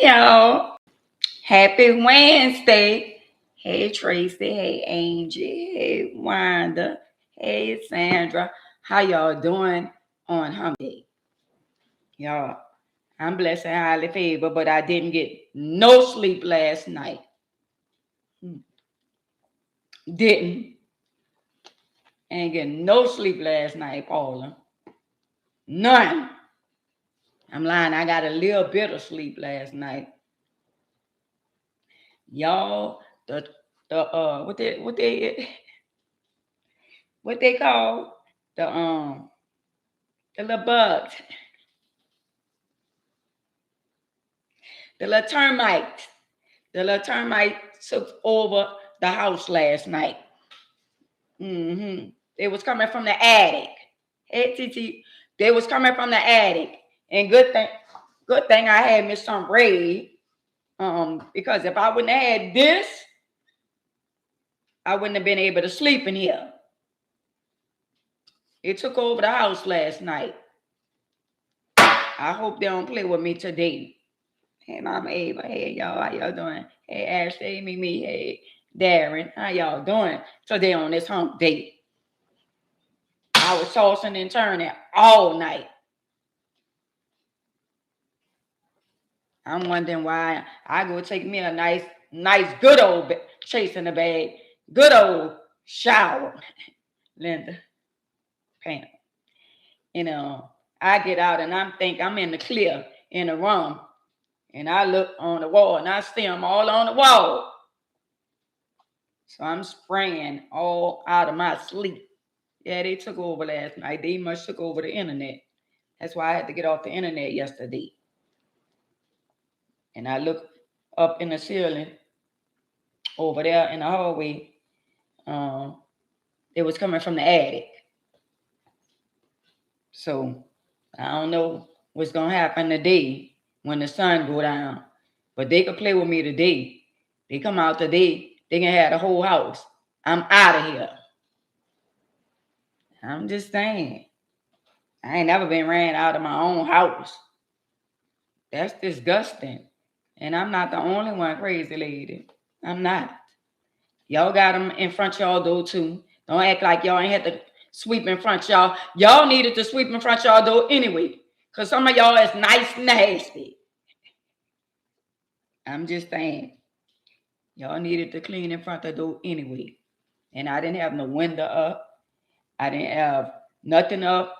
y'all. Happy Wednesday. Hey, Tracy. Hey, Angie. Hey, Wanda. Hey, Sandra. How y'all doing on Hump Day? Y'all, I'm blessed and highly favored, but I didn't get no sleep last night. Didn't. Ain't getting no sleep last night, Paula. None. I'm lying. I got a little bit of sleep last night. Y'all, what they call the the little bugs, the little termites. The little termite took over the house last night. It was coming from the attic. Hey, Titi, they was coming from the attic. And good thing I had me some raid. Because if I wouldn't have had this, I wouldn't have been able to sleep in here. It took over the house last night. I hope they don't play with me today. Hey, Mama Ava. Hey, y'all. How y'all doing? Hey, Ashley, Mimi. Hey, Darren. How y'all doing today on this hump day? I was tossing and turning all night. I'm wondering why I go take me a nice, good old chasing the bag, good old shower. Linda, Pam. I get out and I'm in the clear in the room. And I look on the wall and I see them all on the wall. So I'm spraying all out of my sleep. Yeah, they took over last night. They must took over the internet. That's why I had to get off the internet yesterday. And I look up in the ceiling over there in the hallway. It was coming from the attic. So I don't know what's going to happen today when the sun go down. But they could play with me today. They come out today. They can have the whole house. I'm out of here. I'm just saying. I ain't never been ran out of my own house. That's disgusting. And I'm not the only one, crazy lady. I'm not. Y'all got them in front of y'all door too. Don't act like y'all ain't had to sweep in front of y'all. Y'all needed to sweep in front of y'all door anyway. Because some of y'all is nice nasty. I'm just saying. Y'all needed to clean in front of the door anyway. And I didn't have no window up. I didn't have nothing up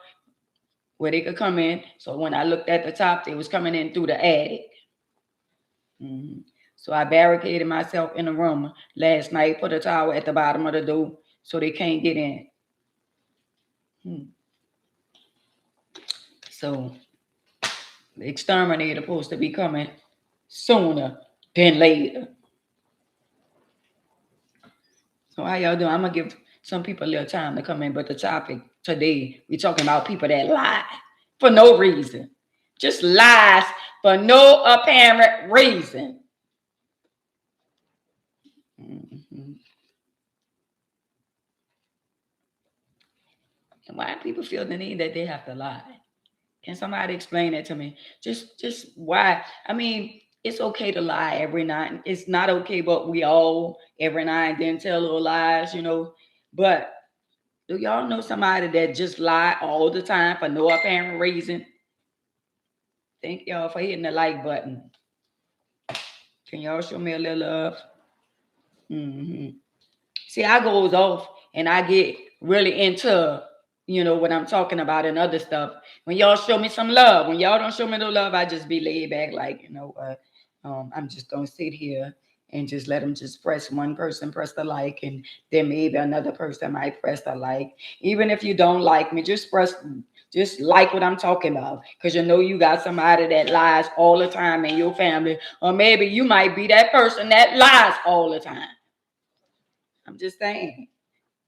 where they could come in. So when I looked at the top, they was coming in through the attic. So I barricaded myself in the room last night, put a towel at the bottom of the door so they can't get in. So the exterminator supposed to be coming sooner than later. So how y'all doing? I'm going to give some people a little time to come in, but the topic today, we're talking about people that lie for no reason. Just lies for no apparent reason. And why people feel the need that they have to lie? Can somebody explain that to me? Just why? I mean, it's okay to lie every night. It's not okay, but we all every now and then tell little lies, But do y'all know somebody that just lie all the time for no apparent reason? Thank y'all for hitting the like button. Can y'all show me a little love? See, I goes off and I get really into, what I'm talking about and other stuff. When y'all show me some love, when y'all don't show me no love, I just be laid back like, I'm just going to sit here and just let them just press one person, press the like, and then maybe another person might press the like. Even if you don't like me, just like what I'm talking about, because you got somebody that lies all the time in your family, or maybe you might be that person that lies all the time. I'm just saying.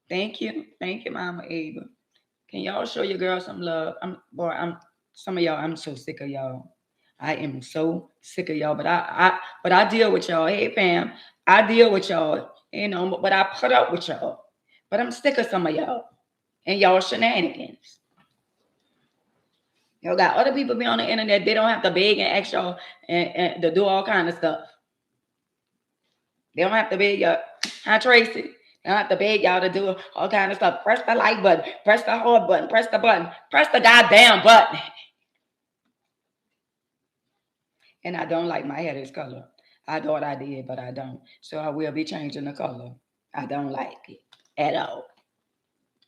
Thank you, Mama Ava. Can y'all show your girl some love? Some of y'all. I'm so sick of y'all. I am so sick of y'all. But I deal with y'all. Hey Pam, I deal with y'all. But I put up with y'all. But I'm sick of some of y'all and y'all shenanigans. You got other people be on the internet. They don't have to beg and ask y'all and to do all kind of stuff. They don't have to beg y'all. Hi, Tracy. They don't have to beg y'all to do all kind of stuff. Press the like button. Press the heart button. Press the button. Press the goddamn button. And I don't like my hair this color. I thought I did, but I don't. So I will be changing the color. I don't like it at all.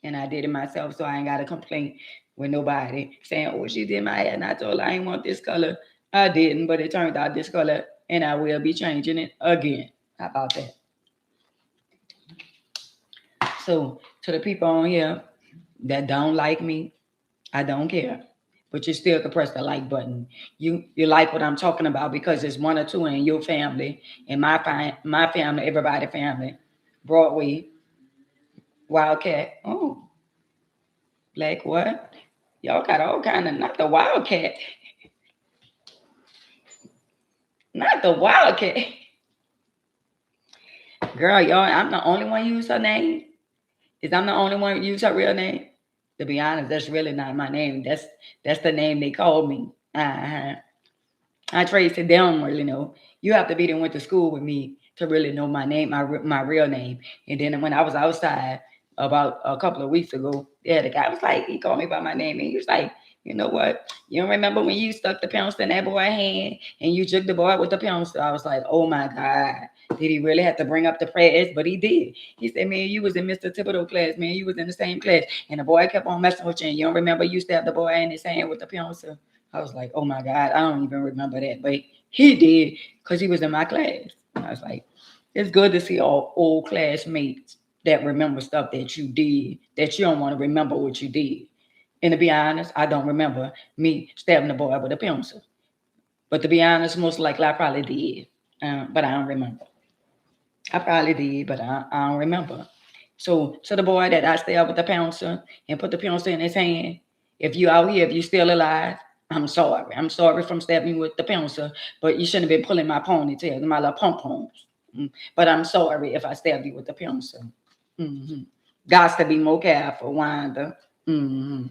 And I did it myself, so I ain't got to complain with nobody saying, oh, she did my hair. And I told her I ain't want this color. I didn't, but it turned out this color, and I will be changing it again. How about that? So to the people on here that don't like me, I don't care. But you still can press the like button. You like what I'm talking about because it's one or two in your family, in my family, everybody family. Broadway, Wildcat. Oh, Black what? Y'all got all kind of, not the Wildcat. Not the Wildcat. Girl, y'all, I'm the only one use her name. I'm the only one use her real name. To be honest, that's really not my name. That's the name they called me. I Tracy, they don't really know. You have to be there, went to school with me to really know my name, my real name. And then when I was outside about a couple of weeks ago, yeah, the guy was like, he called me by my name, and he was like, you know what? You don't remember when you stuck the pencil in that boy's hand and you took the boy with the pencil? I was like, oh my God. Did he really have to bring up the prayers? But he did. He said, man, you was in Mr. Thibodeau class, man. You was in the same class. And the boy kept on messing with you. And you don't remember you stabbed the boy in his hand with the pencil? I was like, oh my God, I don't even remember that. But he did because he was in my class. I was like, it's good to see all old classmates that remember stuff that you did, that you don't want to remember what you did. And to be honest, I don't remember me stabbing the boy with a pencil. But to be honest, most likely I probably did. But I don't remember. I probably did, but I don't remember. So to the boy that I stabbed with the pencil and put the pencil in his hand, if you out here, if you still alive, I'm sorry. I'm sorry from stabbing you with the pencil, but you shouldn't have been pulling my ponytail, my little pom-poms. But I'm sorry if I stabbed you with the pencil. Mm-hmm. Got to be more careful, Wanda. Mm-hmm.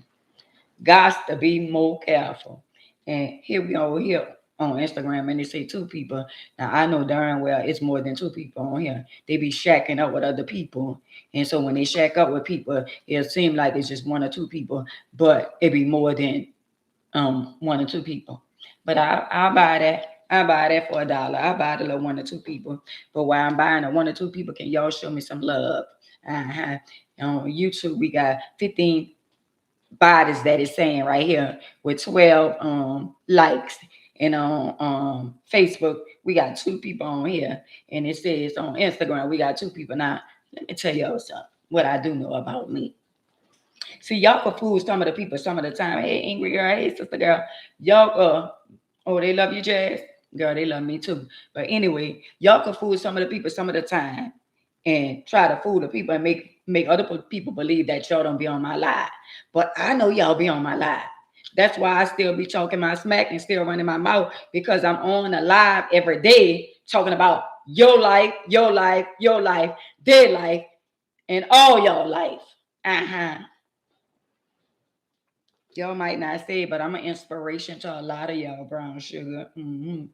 Got to be more careful. And here we are here on Instagram, and they say two people. Now I know darn well it's more than two people on here. They be shacking up with other people, and so when they shack up with people, it seems like it's just one or two people, but it be more than one or two people. But I'll buy that. I buy that for $1. I buy the little one or two people. But while I'm buying the one or two people, can y'all show me some love? On YouTube, we got 15 bodies that is saying right here with 12 likes. And on Facebook, we got 2 people on here. And it says on Instagram, we got 2 people. Now, let me tell y'all something, what I do know about me. See, y'all can fool some of the people some of the time. Hey, angry girl. Hey, sister girl. Y'all, oh, they love you, Jazz? Girl, they love me too. But anyway, y'all can fool some of the people some of the time and try to fool the people and make other people believe that y'all don't be on my live. But I know y'all be on my live. That's why I still be talking my smack and still running my mouth, because I'm on a live every day talking about your life, your life, your life, their life, and all y'all life. Y'all might not say it, but I'm an inspiration to a lot of y'all, brown sugar. And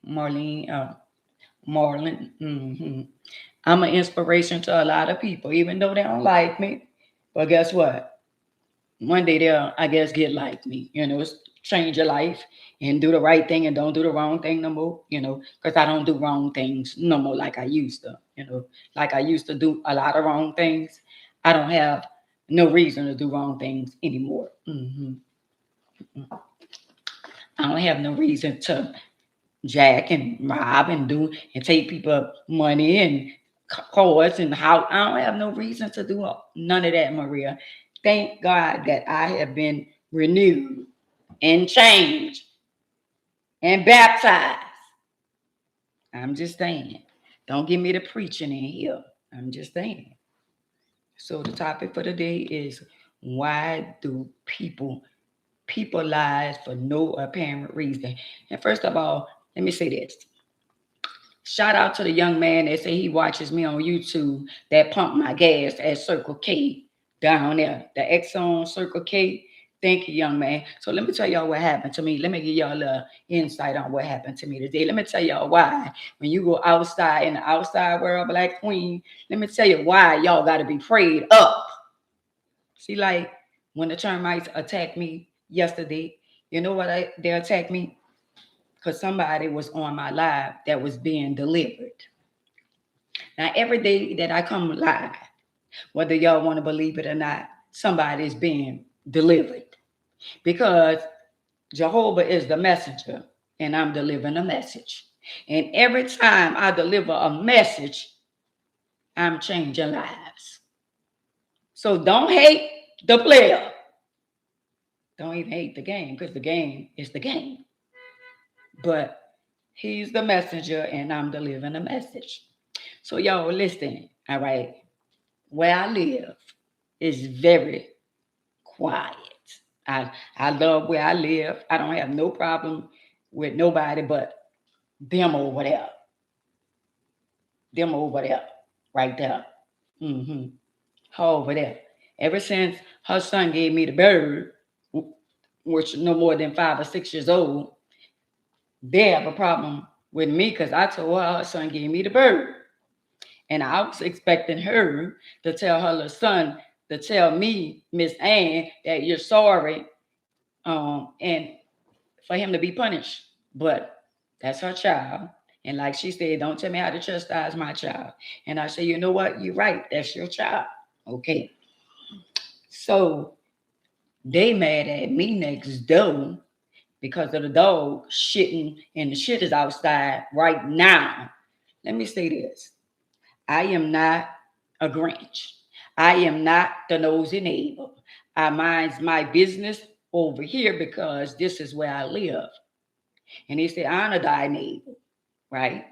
Marlene, Marlon. I'm an inspiration to a lot of people, even though they don't like me. But guess what? One day they'll, I guess, get like me. Change your life and do the right thing and don't do the wrong thing no more. Because I don't do wrong things no more like I used to. Like I used to do a lot of wrong things. I don't have no reason to do wrong things anymore. I don't have no reason to jack and rob and do and take people money and cars and how. I don't have no reason to do none of that, Maria. Thank God that I have been renewed and changed and baptized. I'm just saying. Don't give me the preaching in here. I'm just saying. So the topic for today is, why do people lies for no apparent reason? And first of all, let me say this. Shout out to the young man that say he watches me on YouTube that pump my gas at Circle K down there, the Exxon Circle K. Thank you, young man. So let me tell y'all what happened to me. Let me give y'all a little insight on what happened to me today. Let me tell y'all why. When you go outside in the outside world, Black Queen, let me tell you why y'all got to be prayed up. See, like when the termites attacked me yesterday, you know what they attacked me? Because somebody was on my live that was being delivered. Now, every day that I come live, whether y'all want to believe it or not, somebody's being delivered. Because Jehovah is the messenger, and I'm delivering a message. And every time I deliver a message, I'm changing lives. So don't hate the player. Don't even hate the game, because the game is the game. But he's the messenger, and I'm delivering a message. So y'all listen, all right? Where I live is very quiet. I love where I live. I don't have no problem with nobody but them over there. Them over there. Right there. Mm-hmm. Her over there. Ever since her son gave me the bird, which no more than 5 or 6 years old, they have a problem with me because I told her son gave me the bird. And I was expecting her to tell her little son to tell me, Miss Ann, that you're sorry, and for him to be punished. But that's her child. And like she said, don't tell me how to chastise my child. And I say, you know what? You're right. That's your child. Okay. So they mad at me next door because of the dog shitting, and the shit is outside right now. Let me say this. I am not a Grinch. I am not the nosy neighbor. I mind my business over here because this is where I live. And he said, honor thy neighbor, right?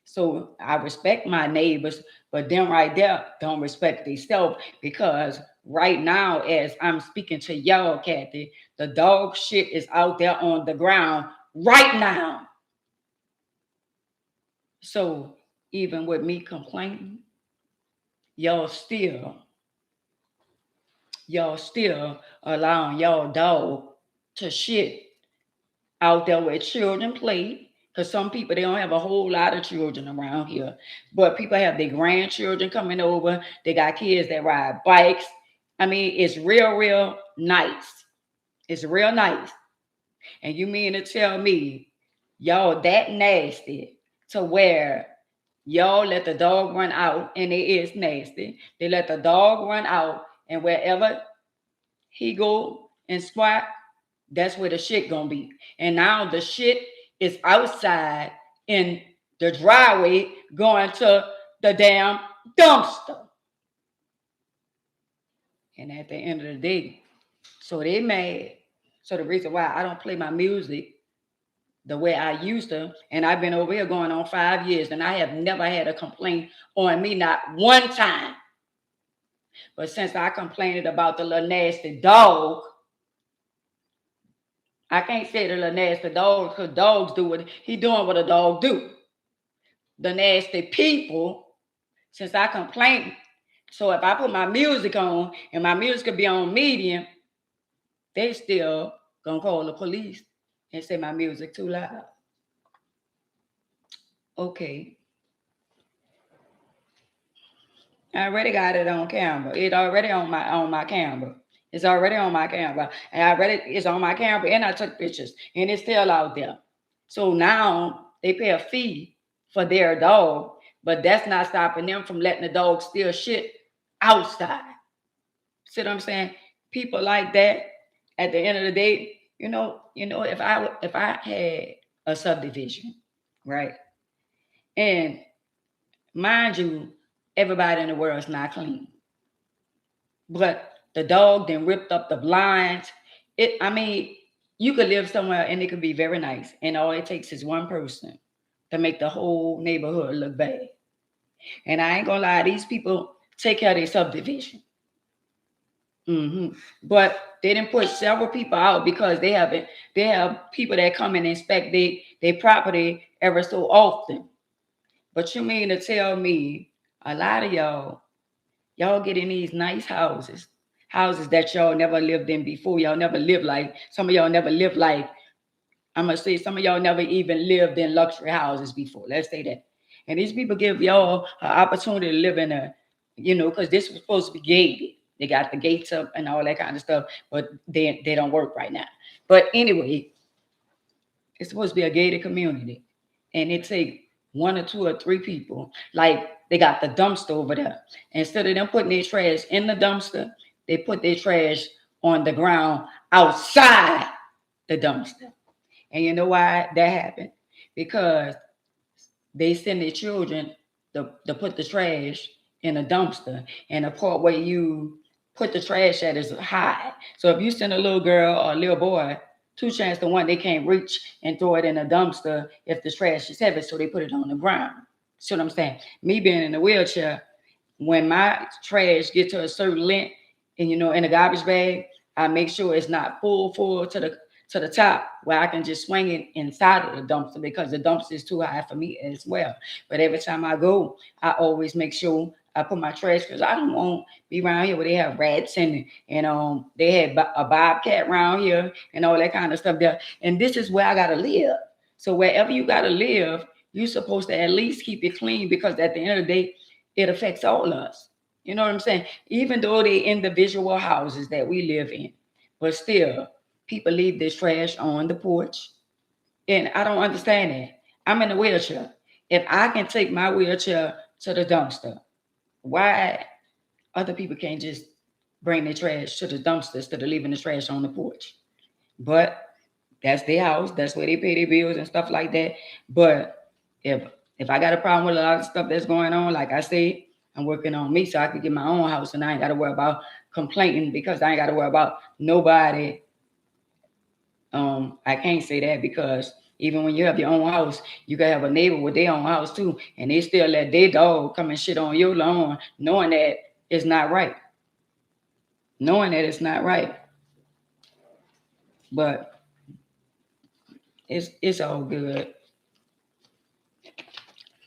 So I respect my neighbors, but them right there don't respect themselves, because right now, as I'm speaking to y'all, Kathy, the dog shit is out there on the ground right now. So even with me complaining, y'all still allowing y'all dog to shit out there where children play. Because some people, they don't have a whole lot of children around here, but people have their grandchildren coming over. They got kids that ride bikes. I mean, it's real nice. It's real nice. And you mean to tell me y'all that nasty to where y'all let the dog run out, and it is nasty. They let the dog run out, and wherever he go and squat, that's where the shit gonna be. And now the shit is outside in the driveway going to the damn dumpster. And at the end of the day, so they mad. So the reason why I don't play my music the way I used to, and I've been over here going on 5 years, and I have never had a complaint on me, not one time. But since I complained about the little nasty dog, I can't say the little nasty dog, because dogs do what he doing, what a dog do. The nasty people, since I complained, so if I put my music on and my music could be on medium, they still gonna call the police and say my music too loud. Okay. I already got it on camera. It's already on my camera. It's already on my camera. And it's on my camera, and I took pictures, and it's still out there. So now they pay a fee for their dog, but that's not stopping them from letting the dog steal shit outside. See what I'm saying? People like that, at the end of the day, if I had a subdivision, right? And mind you, everybody in the world is not clean. But the dog then ripped up the blinds. You could live somewhere and it could be very nice. And all it takes is one person to make the whole neighborhood look bad. And I ain't gonna lie, these people take care of their subdivision. But they didn't put several people out because they have people that come and inspect their property ever so often. But you mean to tell me a lot of y'all get in these nice houses? houses that y'all never lived in before. Y'all never lived like, some of y'all never lived like, I'm gonna say some of y'all never even lived in luxury houses before. Let's say that. And these people give y'all an opportunity to live in a, because this was supposed to be gated. They got the gates up and all that kind of stuff, but they don't work right now. But anyway, it's supposed to be a gated community, and it take one or two or three people. Like they got the dumpster over there. Instead of them putting their trash in the dumpster, they put their trash on the ground outside the dumpster. And you know why that happened? Because they send their children to put the trash in a dumpster, and the part where you put the trash at is high. So if you send a little girl or a little boy, two chances to one they can't reach and throw it in a dumpster if the trash is heavy, so they put it on the ground. See what I'm saying? Me being in a wheelchair, when my trash get to a certain length, and in a garbage bag, I make sure it's not full to the top where I can just swing it inside of the dumpster, because the dumpster is too high for me as well. But every time I go, I always make sure I put my trash, because I don't want to be around here where they have rats and they had a bobcat around here and all that kind of stuff there. And this is where I gotta live. So wherever you gotta live, you're supposed to at least keep it clean, because at the end of the day, it affects all of us. You know what I'm saying? Even though they individual houses that we live in, but still, people leave this trash on the porch. And I don't understand that. I'm in a wheelchair. If I can take my wheelchair to the dumpster, why other people can't just bring their trash to the dumpster instead of leaving the trash on the porch? But that's their house. That's where they pay their bills and stuff like that. But if if I got a problem with a lot of stuff that's going on, like I said, I'm working on me so I can get my own house, and I ain't got to worry about complaining, because I ain't got to worry about nobody. I can't say that, because even when you have your own house, you can have a neighbor with their own house too, and they still let their dog come and shit on your lawn, knowing that it's not right. Knowing that it's not right. But it's all good.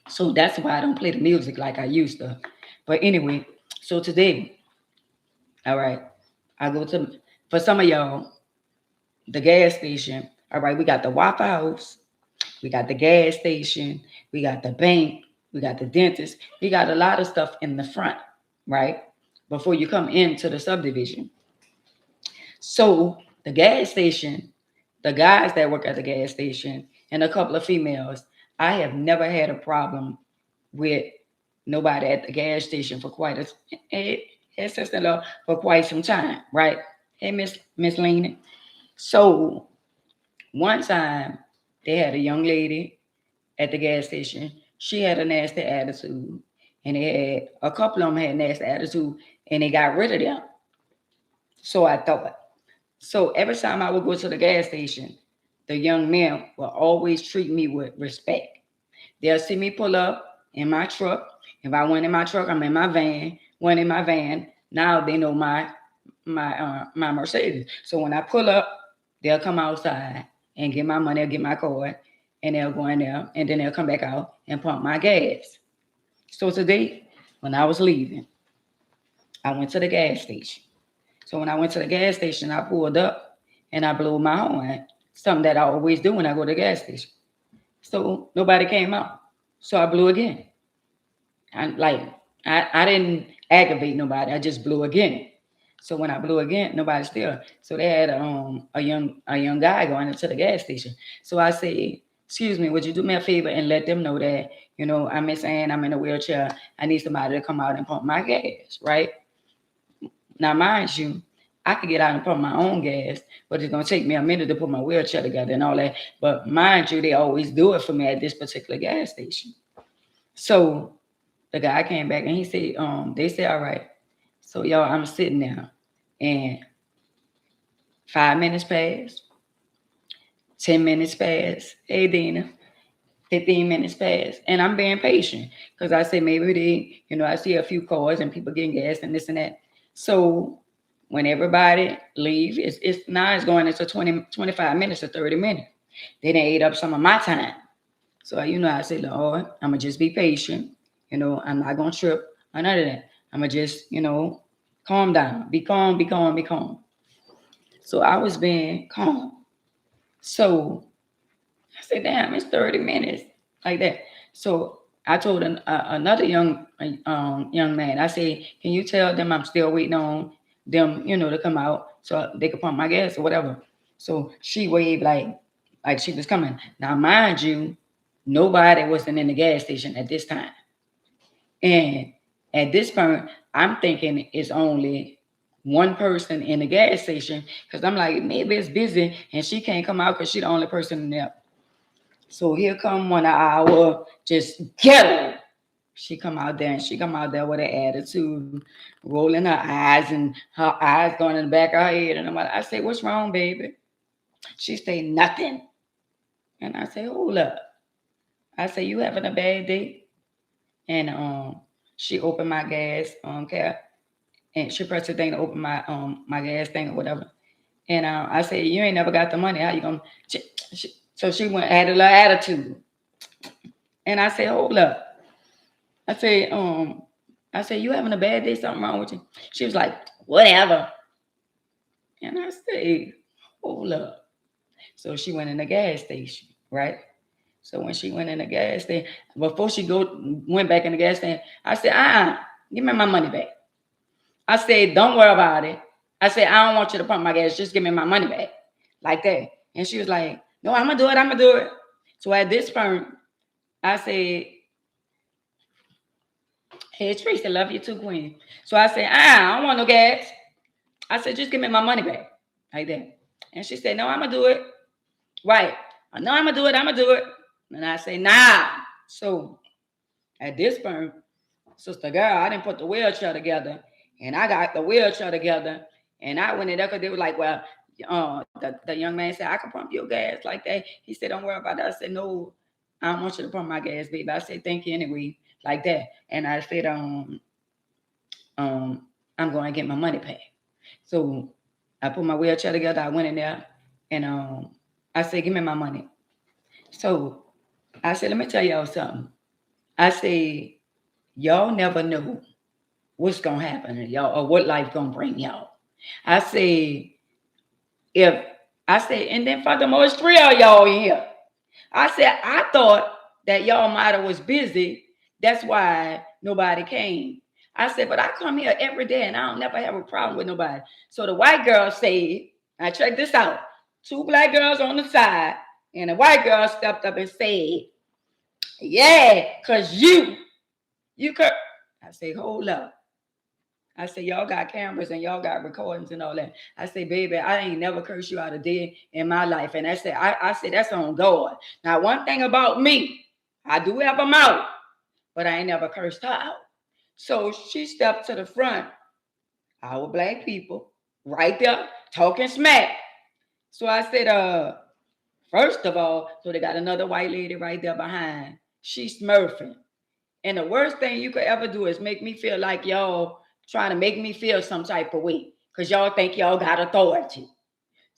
So that's why I don't play the music like I used to. But anyway, so today, all right, I go to, for some of y'all, the gas station. All right, we got the Waffle House, we got the gas station, we got the bank, we got the dentist, we got a lot of stuff in the front, right? Before you come into the subdivision. So the gas station, the guys that work at the gas station, and a couple of females, I have never had a problem with nobody at the gas station for quite for quite some time, right? Hey, Miss Lena. So one time they had a young lady at the gas station. She had a nasty attitude, and they had a couple of them had nasty attitude, and they got rid of them. So I thought. So every time I would go to the gas station, the young men will always treat me with respect. They'll see me pull up in my truck. If I went in my truck, I'm in my van. Went in my van. Now they know my Mercedes. So when I pull up, they'll come outside and get my money, get my card, and they'll go in there, and then they'll come back out and pump my gas. So today, when I was leaving, I went to the gas station. So when I went to the gas station, I pulled up and I blew my horn, something that I always do when I go to the gas station. So nobody came out. So I blew again. I didn't aggravate nobody. I just blew again. So when I blew again, nobody still. So they had a young guy going into the gas station. So I said, "Excuse me, would you do me a favor and let them know that, I'm Miss Ann, I'm in a wheelchair. I need somebody to come out and pump my gas, right?" Now, mind you, I could get out and pump my own gas, but it's gonna take me a minute to put my wheelchair together and all that. But mind you, they always do it for me at this particular gas station. So the guy came back and he said, they said, "All right." So y'all, I'm sitting there, and 5 minutes passed, 10 minutes passed. Hey, Dina. 15 minutes passed, and I'm being patient because I say maybe I see a few cars and people getting gas and this and that. So when everybody leave, it's now it's going into 25 minutes or 30 minutes. They done ate up some of my time. So I say, "Lord, I'm gonna just be patient. I'm not gonna trip or none of that. I'm gonna just Calm down. Be calm, be calm, be calm. So I was being calm. So I said, damn, it's 30 minutes like that. So I told another young man, I said, can you tell them I'm still waiting on them, to come out so they could pump my gas or whatever. So she waved like she was coming. Now, mind you, nobody wasn't in the gas station at this time. And at this point, I'm thinking it's only one person in the gas station because I'm like, maybe it's busy and she can't come out because she's the only person in there. So here come one of our just ghetto. She come out there and she come out there with an attitude, rolling her eyes and her eyes going in the back of her head. And I say, what's wrong, baby? She say, nothing. And I say, hold up. I say, you having a bad day? And she opened my gas cap and she pressed the thing to open my gas thing or whatever. And I said, you ain't never got the money. How you gonna? So she went had a little attitude. And I said, hold up. I said, you having a bad day? Something wrong with you? She was like, whatever. And I said, hold up. So she went in the gas station, right? So when she went in the gas station, before she went back in the gas station, I said, give me my money back. I said, don't worry about it. I said, I don't want you to pump my gas. Just give me my money back. Like that. And she was like, no, I'm going to do it. I'm going to do it. So at this point, I said, hey, Teresa, love you too, Queen. So I said, I don't want no gas. I said, just give me my money back. Like that. And she said, no, I'm going to do it. Right. No, I'm going to do it. I'm going to do it. And I say, nah. So at this point, sister girl, I didn't put the wheelchair together. And I got the wheelchair together. And I went in there because they were like, well, the young man said, I can pump your gas like that. He said, don't worry about that. I said, no, I don't want you to pump my gas, baby. I said, thank you anyway, like that. And I said, I'm going to get my money back. So I put my wheelchair together. I went in there and I said, give me my money. So I said, let me tell y'all something. I said, y'all never know what's going to happen to y'all or what life going to bring y'all. I said, and then furthermore, it's 3 of y'all in here. I said, I thought that y'all might have was busy. That's why nobody came. I said, but I come here every day and I don't never have a problem with nobody. So the white girl said, now check this out. 2 black girls on the side and a white girl stepped up and said, yeah, because you could. I say, hold up. I said, y'all got cameras and y'all got recordings and all that. I say, baby, I ain't never cursed you out a day in my life. And I said, I said, that's on God. Now, one thing about me, I do have a mouth, but I ain't never cursed her out. So she stepped to the front, our black people, right there, talking smack. So I said, first of all, so they got another white lady right there behind. She's smurfing. And the worst thing you could ever do is make me feel like y'all trying to make me feel some type of way because y'all think y'all got authority.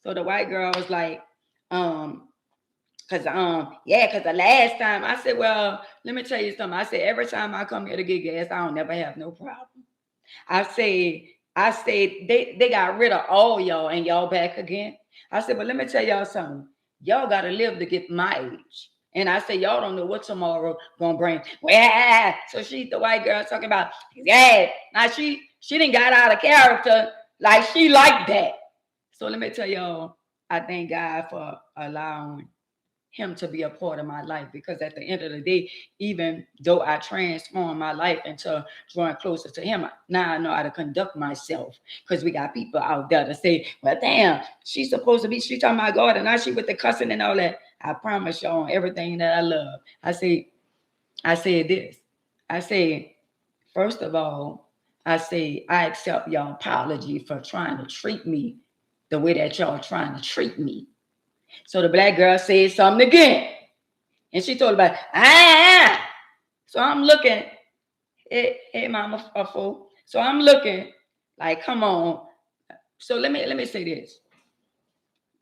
So the white girl was like, because the last time I said, well, let me tell you something. I said, every time I come here to get gas, I don't never have no problem. I said they got rid of all y'all and y'all back again. I said, but let me tell y'all something. Y'all got to live to get my age. And I said, y'all don't know what tomorrow gonna bring. Well, so she's the white girl talking about, yeah. Now she didn't got out of character like she liked that. So let me tell y'all, I thank God for allowing him to be a part of my life because at the end of the day, even though I transformed my life into drawing closer to him, now I know how to conduct myself because we got people out there to say, well, damn, she's supposed to be, she talking about God and now she with the cussing and all that. I promise y'all on everything that I love. I said this. I say, first of all, I say, I accept y'all apology for trying to treat me the way that y'all trying to treat me. So the black girl said something again. And she told about, So I'm looking, hey mama, a fool. So I'm looking like, come on. So let me say this.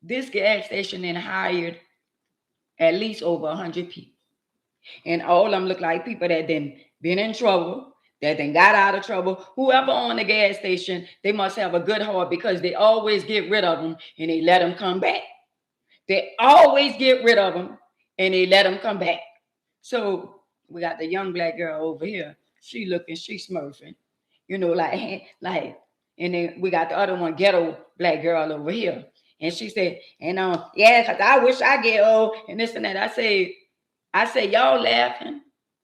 This gas station then hired at least over 100 people. And all of them look like people that then been in trouble. that then got out of trouble. Whoever on the gas station, they must have a good heart because they always get rid of them and they let them come back. They always get rid of them and they let them come back. So we got the young black girl over here. She looking, she smurfing, like, and then we got the other one, ghetto black girl over here. And she said, and yeah, because I wish I get old and this and that. I say, y'all laughing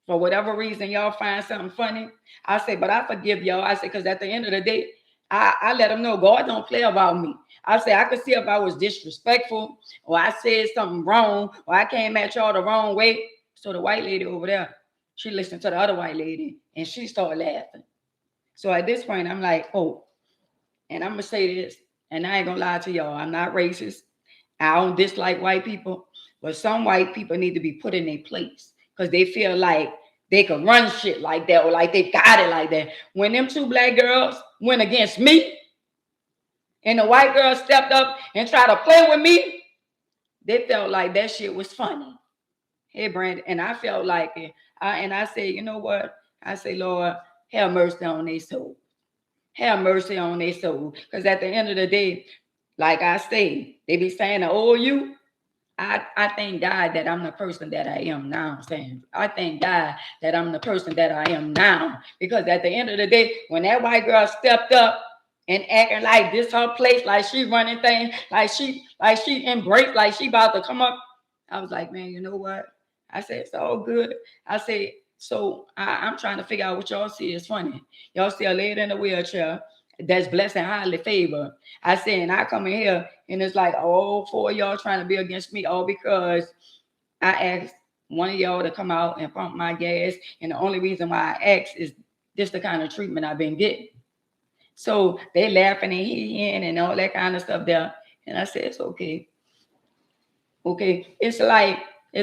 for whatever reason, y'all find something funny. I say, but I forgive y'all. I say, because at the end of the day, I let them know God don't play about me. I say, I could see if I was disrespectful or I said something wrong or I came at y'all the wrong way. So the white lady over there, she listened to the other white lady and she started laughing. So at this point, I'm like, oh, and I'm going to say this, and I ain't going to lie to y'all. I'm not racist. I don't dislike white people, but some white people need to be put in their place because they feel like they can run shit like that or like they got it like that. When them two black girls went against me and the white girl stepped up and tried to play with me, they felt like that shit was funny. Hey, Brandon, and I felt like it. And I said, you know what? I say, Lord, have mercy on their soul. Have mercy on their soul. Because at the end of the day, like I say, they be saying, oh, you. I thank God that I'm the person that I am now. I'm saying, I thank God that I'm the person that I am now. Because at the end of the day, when that white girl stepped up and acting like this her place, like she running things, like she embraced, like she about to come up, I was like, man, you know what? I said, it's all good. I said, so I'm trying to figure out what y'all see is funny. Y'all see a lady in a wheelchair that's blessed and highly favored. I said, and I come in here and it's like all four of y'all trying to be against me, all because I asked one of y'all to come out and pump my gas. And the only reason why I asked is this the kind of treatment I've been getting. So they laughing and hearing and all that kind of stuff there. And I said, it's okay. Okay. It's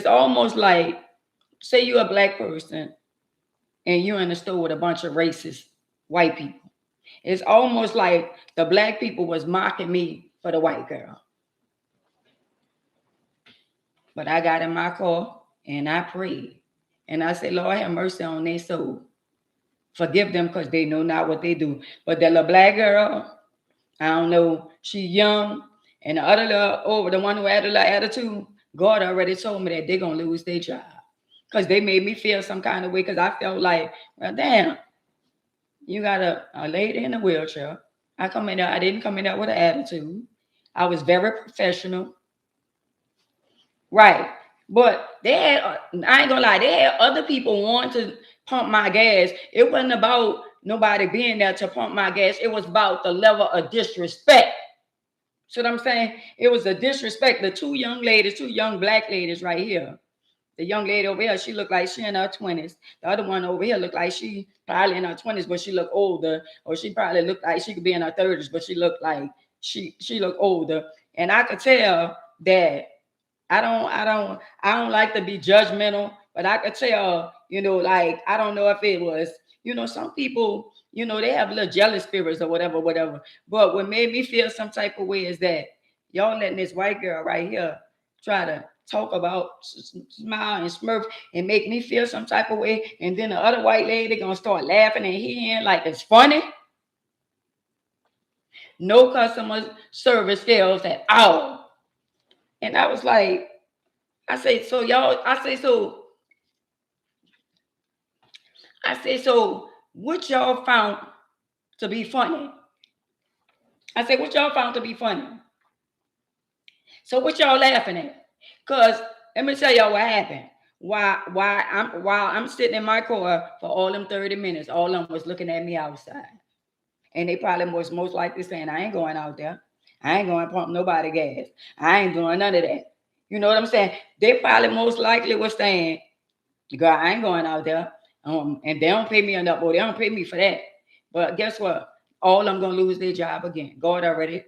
almost like, say you're a black person and you're in the store with a bunch of racist white people. It's almost like the black people was mocking me for the white girl. But I got in my car and I prayed. And I said, Lord, have mercy on their soul. Forgive them because they know not what they do. But that little black girl, I don't know, she young. And the other little, the one who had a little attitude, God already told me that they're going to lose their job. Because they made me feel some kind of way because I felt like, well, damn, you got a lady in a wheelchair. I didn't come in there with an attitude. I was very professional. Right. But they had, I ain't gonna lie, they had other people want to pump my gas. It wasn't about nobody being there to pump my gas. It was about the level of disrespect. See what I'm saying? It was a disrespect. The two young black ladies right here. The young lady over here, she looked like she in her 20s. The other one over here looked like she probably in her 20s, but she looked older. Or she probably looked like she could be in her 30s, but she looked like she looked older. And I could tell that I don't like to be judgmental, but I could tell, like, I don't know if it was, some people, they have little jealous spirits or whatever. But what made me feel some type of way is that y'all letting this white girl right here try to talk about smile and smurf and make me feel some type of way. And then the other white lady gonna start laughing and hearing like it's funny. No customer service skills at all. And I was like, I say, so what y'all found to be funny? I said, what y'all found to be funny? So what y'all laughing at? Because let me tell y'all what happened. While I'm sitting in my car for all them 30 minutes, all of them was looking at me outside. And they probably was most likely saying, I ain't going out there. I ain't going to pump nobody gas. I ain't doing none of that. You know what I'm saying? They probably most likely was saying, girl, I ain't going out there. And they don't pay me enough, or they don't pay me for that. But guess what? All I'm gonna lose their job again. God already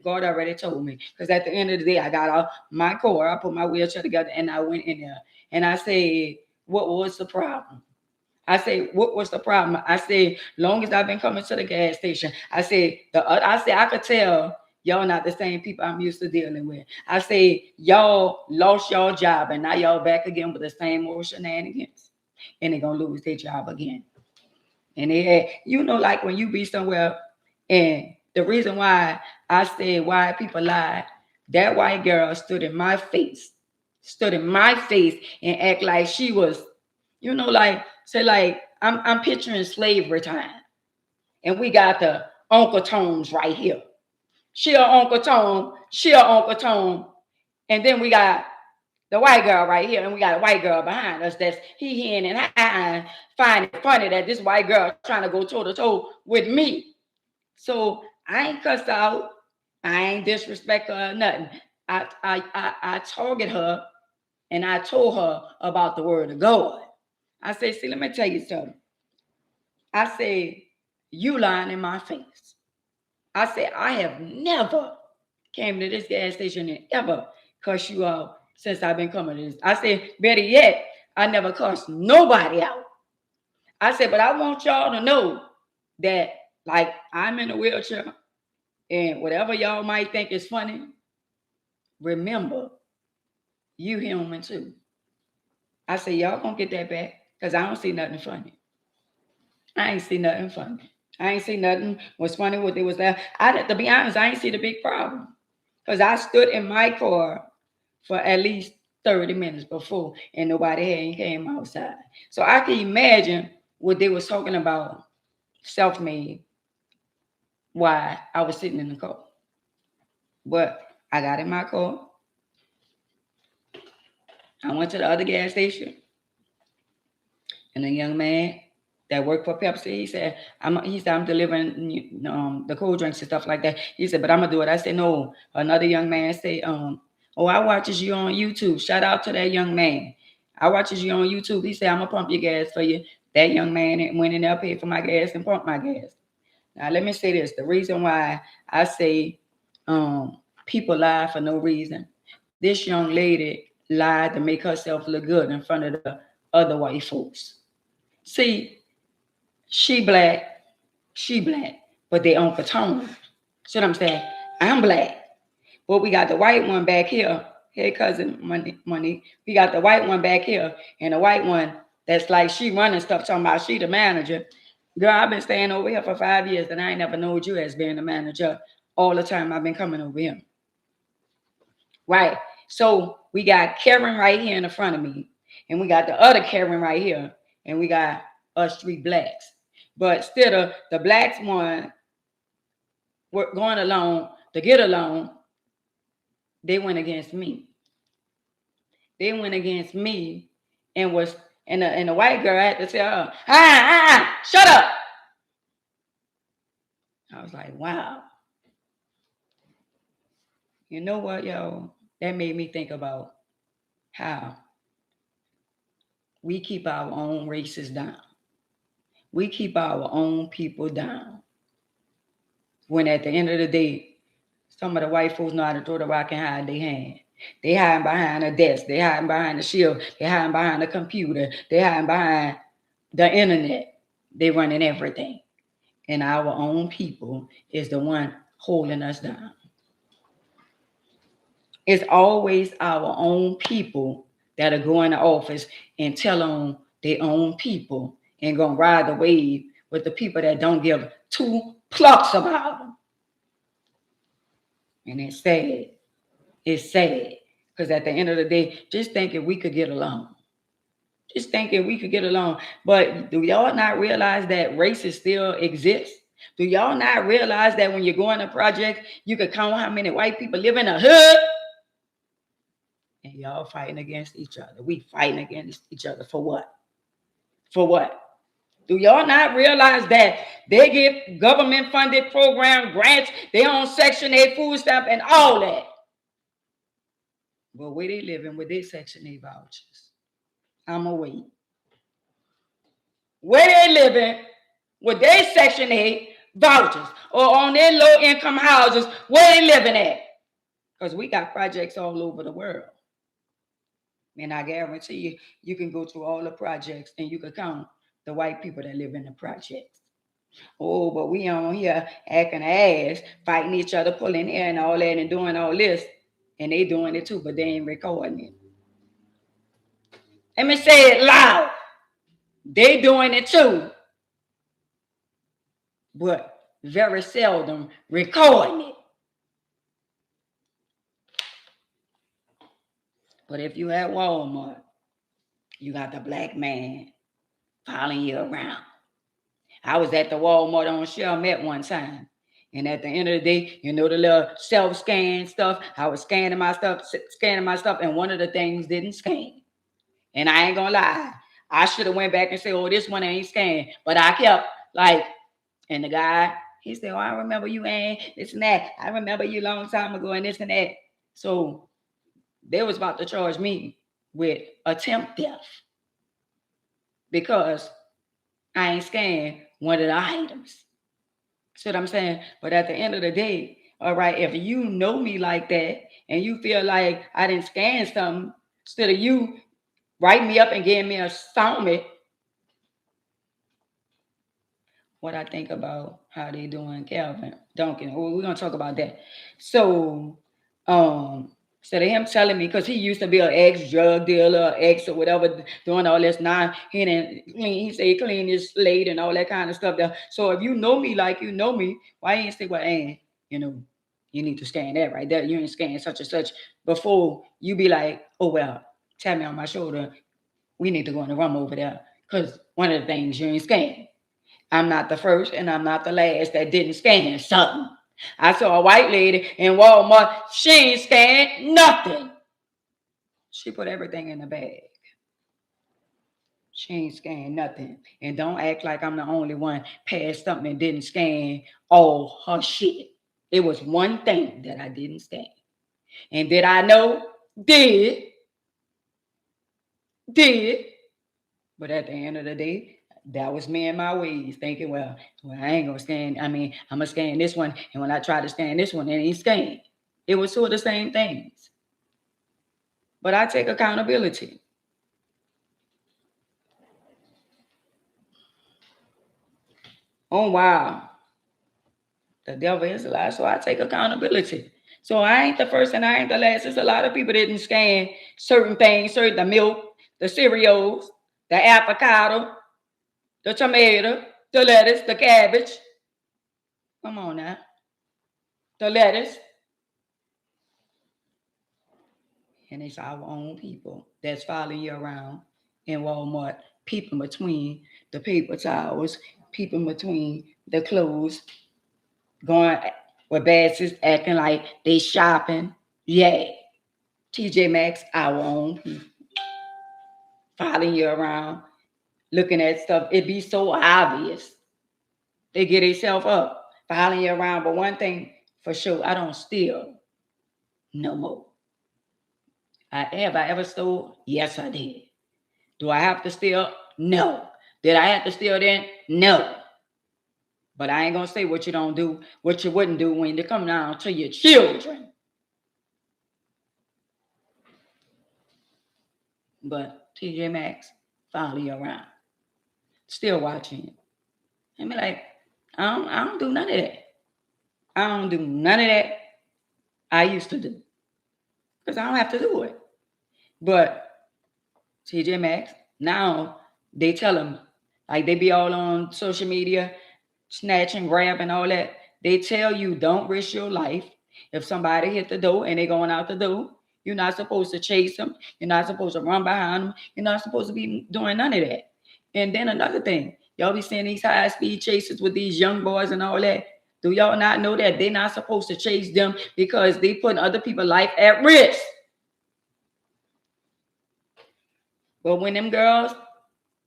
told me. Because at the end of the day, I got out my car, I put my wheelchair together, and I went in there. And I said, what was the problem? I say, what was the problem? I say, long as I've been coming to the gas station, I say, I could tell y'all not the same people I'm used to dealing with. I say, y'all lost y'all job and now y'all back again with the same old shenanigans. And they're going to lose their job again. And they had, like when you be somewhere, and the reason why I said why people lie, that white girl stood in my face and act like she was, like, say, like, I'm picturing slavery time. And we got the Uncle Toms right here. She a Uncle Tom, she a Uncle Tom. And then we got the white girl right here, and we got a white girl behind us that's he and I find it funny that this white girl trying to go toe to toe with me. So I ain't cussed out, I ain't disrespect her or nothing. I target her, and I told her about the word of God. I say, see, let me tell you something. I say, you lying in my face. I said, I have never came to this gas station and ever cuss you out since I've been coming to this. I said, better yet, I never cussed nobody out. I said, but I want y'all to know that, like, I'm in a wheelchair, and whatever y'all might think is funny, remember, you human too. I said, y'all gonna get that back, because I don't see nothing funny. I ain't see nothing funny. I ain't see nothing was funny what they was there. To be honest, I ain't see the big problem. Because I stood in my car for at least 30 minutes before, and nobody hadn't came outside. So I can imagine what they was talking about, self-made, why I was sitting in the car. But I got in my car. I went to the other gas station, and a young man that worked for Pepsi, he said, I'm delivering the cold drinks and stuff like that. He said, but I'm gonna do it. I said, no. Another young man said, oh, I watches you on YouTube. Shout out to that young man. I watches you on YouTube. He said, I'm gonna pump your gas for you. That young man went in there, paid for my gas, and pumped my gas. Now let me say this. The reason why I say people lie for no reason. This young lady lied to make herself look good in front of the other white folks. See, she black, but they on Patone. See what I'm saying? I'm black, but we got the white one back here. Hey, cousin, money. We got the white one back here, and the white one that's like she running stuff, talking about she the manager. Girl, I've been staying over here for 5 years, and I ain't never known you as being the manager all the time I've been coming over here. Right. So we got Karen right here in the front of me, and we got the other Karen right here, and we got us three blacks. But still, the blacks one were going along to get along. They went against me. They went against me, and the white girl had to tell her, shut up. I was like, wow. You know what, y'all? That made me think about how we keep our own races down. We keep our own people down. When at the end of the day, some of the white folks know how to throw the rock and hide their hand. They hiding behind a desk. They hiding behind the shield. They hiding behind the computer. They hiding behind the internet. They running everything. And our own people is the one holding us down. It's always our own people that are going to office and tell on their own people and gonna ride the wave with the people that don't give two plucks about them. And it's sad. It's sad. Because at the end of the day, just thinking we could get along. Just thinking we could get along. But do y'all not realize that races still exist? Do y'all not realize that when you go in a project, you could count how many white people live in a hood? And y'all fighting against each other. We fighting against each other for what? For what? Do y'all not realize that they get government-funded program grants, they own Section 8 food stamp and all that? But where they living with their Section 8 vouchers? I'ma wait. Where they living with their Section 8 vouchers or on their low-income houses, where they living at? Because we got projects all over the world. And I guarantee you, you can go through all the projects and you can count the white people that live in the projects. Oh, but we on here acting ass, fighting each other, pulling hair and all that and doing all this. And they doing it too, but they ain't recording it. Let me say it loud. They doing it too, but very seldom recording it. But if you at Walmart, you got the black man following you around. I was at the Walmart on Chalmette one time. And at the end of the day, the little self-scan stuff, I was scanning my stuff, and one of the things didn't scan. And I ain't gonna lie, I should have went back and said, oh, this one ain't scanned. But I kept like, and the guy, he said, oh, I remember you, ain't this and that. I remember you a long time ago and this and that. So they was about to charge me with attempt theft because I ain't scanned one of the items. See what I'm saying? But at the end of the day, all right, if you know me like that and you feel like I didn't scan something, instead of you write me up and give me a assignment, what I think about how they doing Calvin Duncan. Well, we're gonna talk about that. So instead of him telling me, because he used to be an ex-drug dealer, ex or whatever, doing all this now, he didn't clean, he said he cleaned his slate and all that kind of stuff there. So if you know me like you know me, why you ain't say, well, and you need to scan that right there. You ain't scan such and such before you be like, oh well, tap me on my shoulder. We need to go in the room over there. Because one of the things you ain't scan. I'm not the first and I'm not the last that didn't scan something. I saw a white lady in Walmart. She ain't scanned nothing. She put everything in the bag. She ain't scanned nothing. And don't act like I'm the only one passed something and didn't scan all her shit. It was one thing that I didn't scan. And did I know? Did. But at the end of the day, that was me and my ways, thinking, well, I ain't gonna scan. I mean, I'm gonna scan this one, and when I try to scan this one, it ain't scanned. It was sort of the same things. But I take accountability. Oh wow, the devil is a lie, so I take accountability. So I ain't the first and I ain't the last. There's a lot of people that didn't scan certain things, the milk, the cereals, the avocado, the tomato, the lettuce, the cabbage. Come on now. The lettuce. And it's our own people that's following you around in Walmart, peeping between the paper towels, peeping between the clothes, going with baskets, acting like they shopping. Yeah. TJ Maxx, our own people, following you around, looking at stuff. It be so obvious. They get themselves up, following you around. But one thing for sure, I don't steal no more. Have I ever stole? Yes, I did. Do I have to steal? No. Did I have to steal then? No. But I ain't gonna say what you don't do, what you wouldn't do when they come down to your children. But TJ Maxx, follow you around. Still watching it. And be like, I don't do none of that. I don't do none of that I used to do. Because I don't have to do it. But TJ Maxx, now they tell them, like they be all on social media, snatch and grab and all that. They tell you don't risk your life. If somebody hit the door and they going out the door, you're not supposed to chase them. You're not supposed to run behind them. You're not supposed to be doing none of that. And then another thing, y'all be seeing these high speed chases with these young boys and all that. Do y'all not know that they're not supposed to chase them because they put other people's life at risk? But when them girls,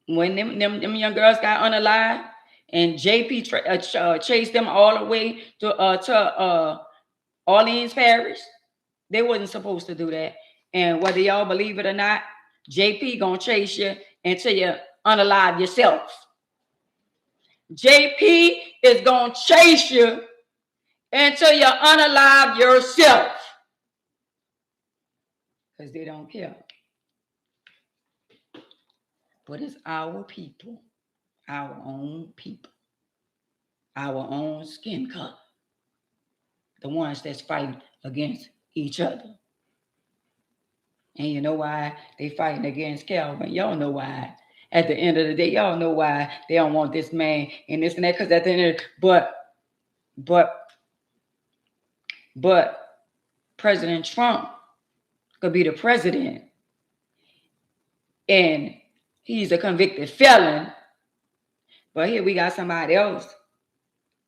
when them young girls got unalive and JP chased them all the way to Orleans Parish, they wasn't supposed to do that. And whether y'all believe it or not, JP gonna chase you until you unalive yourself. JP is gonna chase you until you unalive yourself. Because they don't care. But it's our people, our own people, our own skin color, the ones that's fighting against each other. And you know why they fighting against Calvin? Y'all know why. At the end of the day, y'all know why they don't want this man and this and that. Because at the end of but President Trump could be the president, and he's a convicted felon. But here we got somebody else,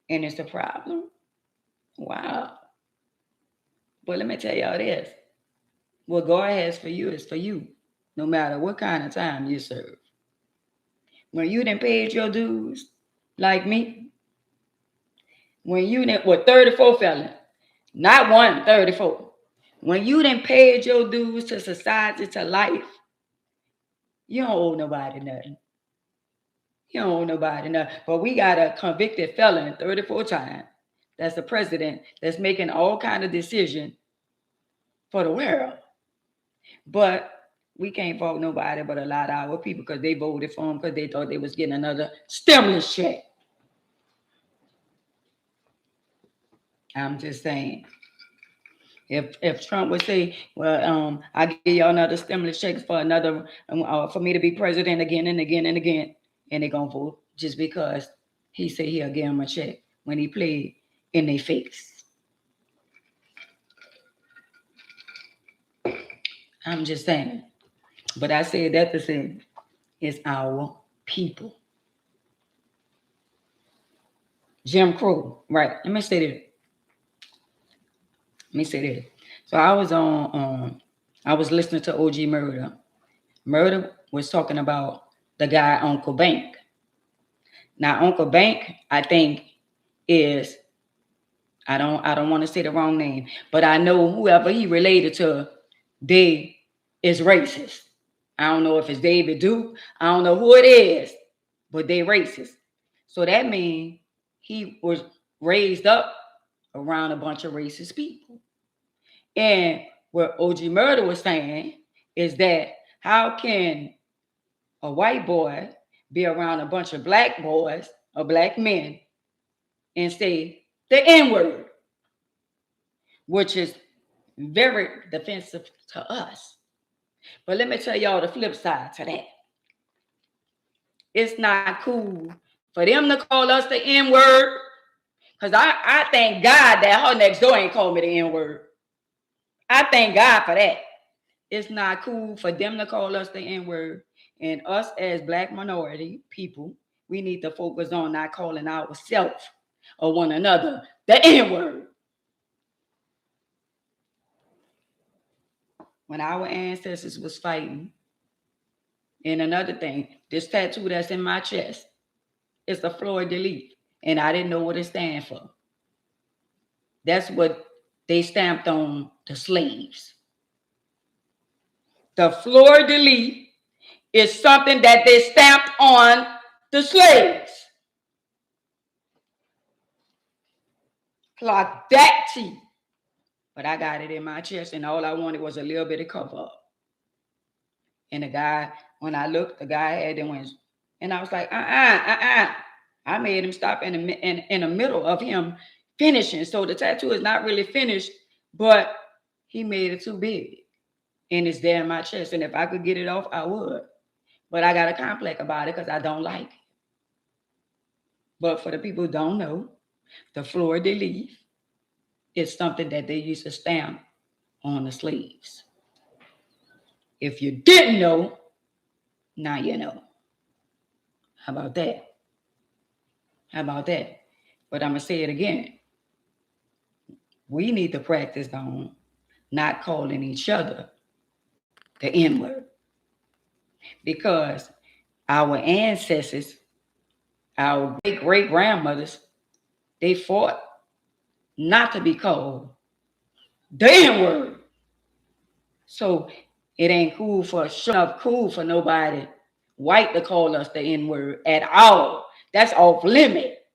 and it's a problem. Wow. But let me tell y'all this. What God has for you is for you, no matter what kind of time you serve. When you done paid your dues, like me, when you done, 34 felon, not 134. When you done paid your dues to society, to life, you don't owe nobody nothing. You don't owe nobody nothing. But we got a convicted felon 34 times. That's the president that's making all kind of decisions for the world. But we can't fault nobody but a lot of our people because they voted for him because they thought they was getting another stimulus check. I'm just saying. If Trump would say, well, I give y'all another stimulus check for another, for me to be president again and again and again, and they're going to vote just because he said he'll give them a check when he played in their face. I'm just saying. But I said that to say it's our people. Jim Crow, right? Let me say that. So I was I was listening to OG Murder. Murder was talking about the guy Uncle Bank. Now Uncle Bank, I think, is I don't want to say the wrong name, but I know whoever he related to, they is racist. I don't know if it's David Duke. I don't know who it is, but they racist. So that means he was raised up around a bunch of racist people. And what OG Murder was saying is that how can a white boy be around a bunch of black boys or black men and say the N-word, which is very defensive to us. But let me tell y'all the flip side to that. It's not cool for them to call us the N-word, because I thank God that her next door ain't called me the N-word. I thank God for that. It's not cool for them to call us the N-word. And us as black minority people, we need to focus on not calling ourselves or one another the N-word. When our ancestors was fighting, and another thing, this tattoo that's in my chest, it's a fleur de lis, and I didn't know what it stands for. That's what they stamped on the slaves. The fleur de lis is something that they stamped on the slaves. Clock that T. But I got it in my chest, and all I wanted was a little bit of cover up. And the guy, when I looked, the guy had the wings. And I was like, I made him stop in the middle of him finishing. So the tattoo is not really finished, but he made it too big. And it's there in my chest. And if I could get it off, I would. But I got a complex about it because I don't like it. But for the people who don't know, the fleur de lis is something that they used to stamp on the slaves. If you didn't know, now you know. How about that? How about that? But I'm going to say it again. We need to practice on not calling each other the N-word. Because our ancestors, our great-great-grandmothers, they fought not to be called the N-word. So it ain't cool for nobody white to call us the N-word at all. That's off limit.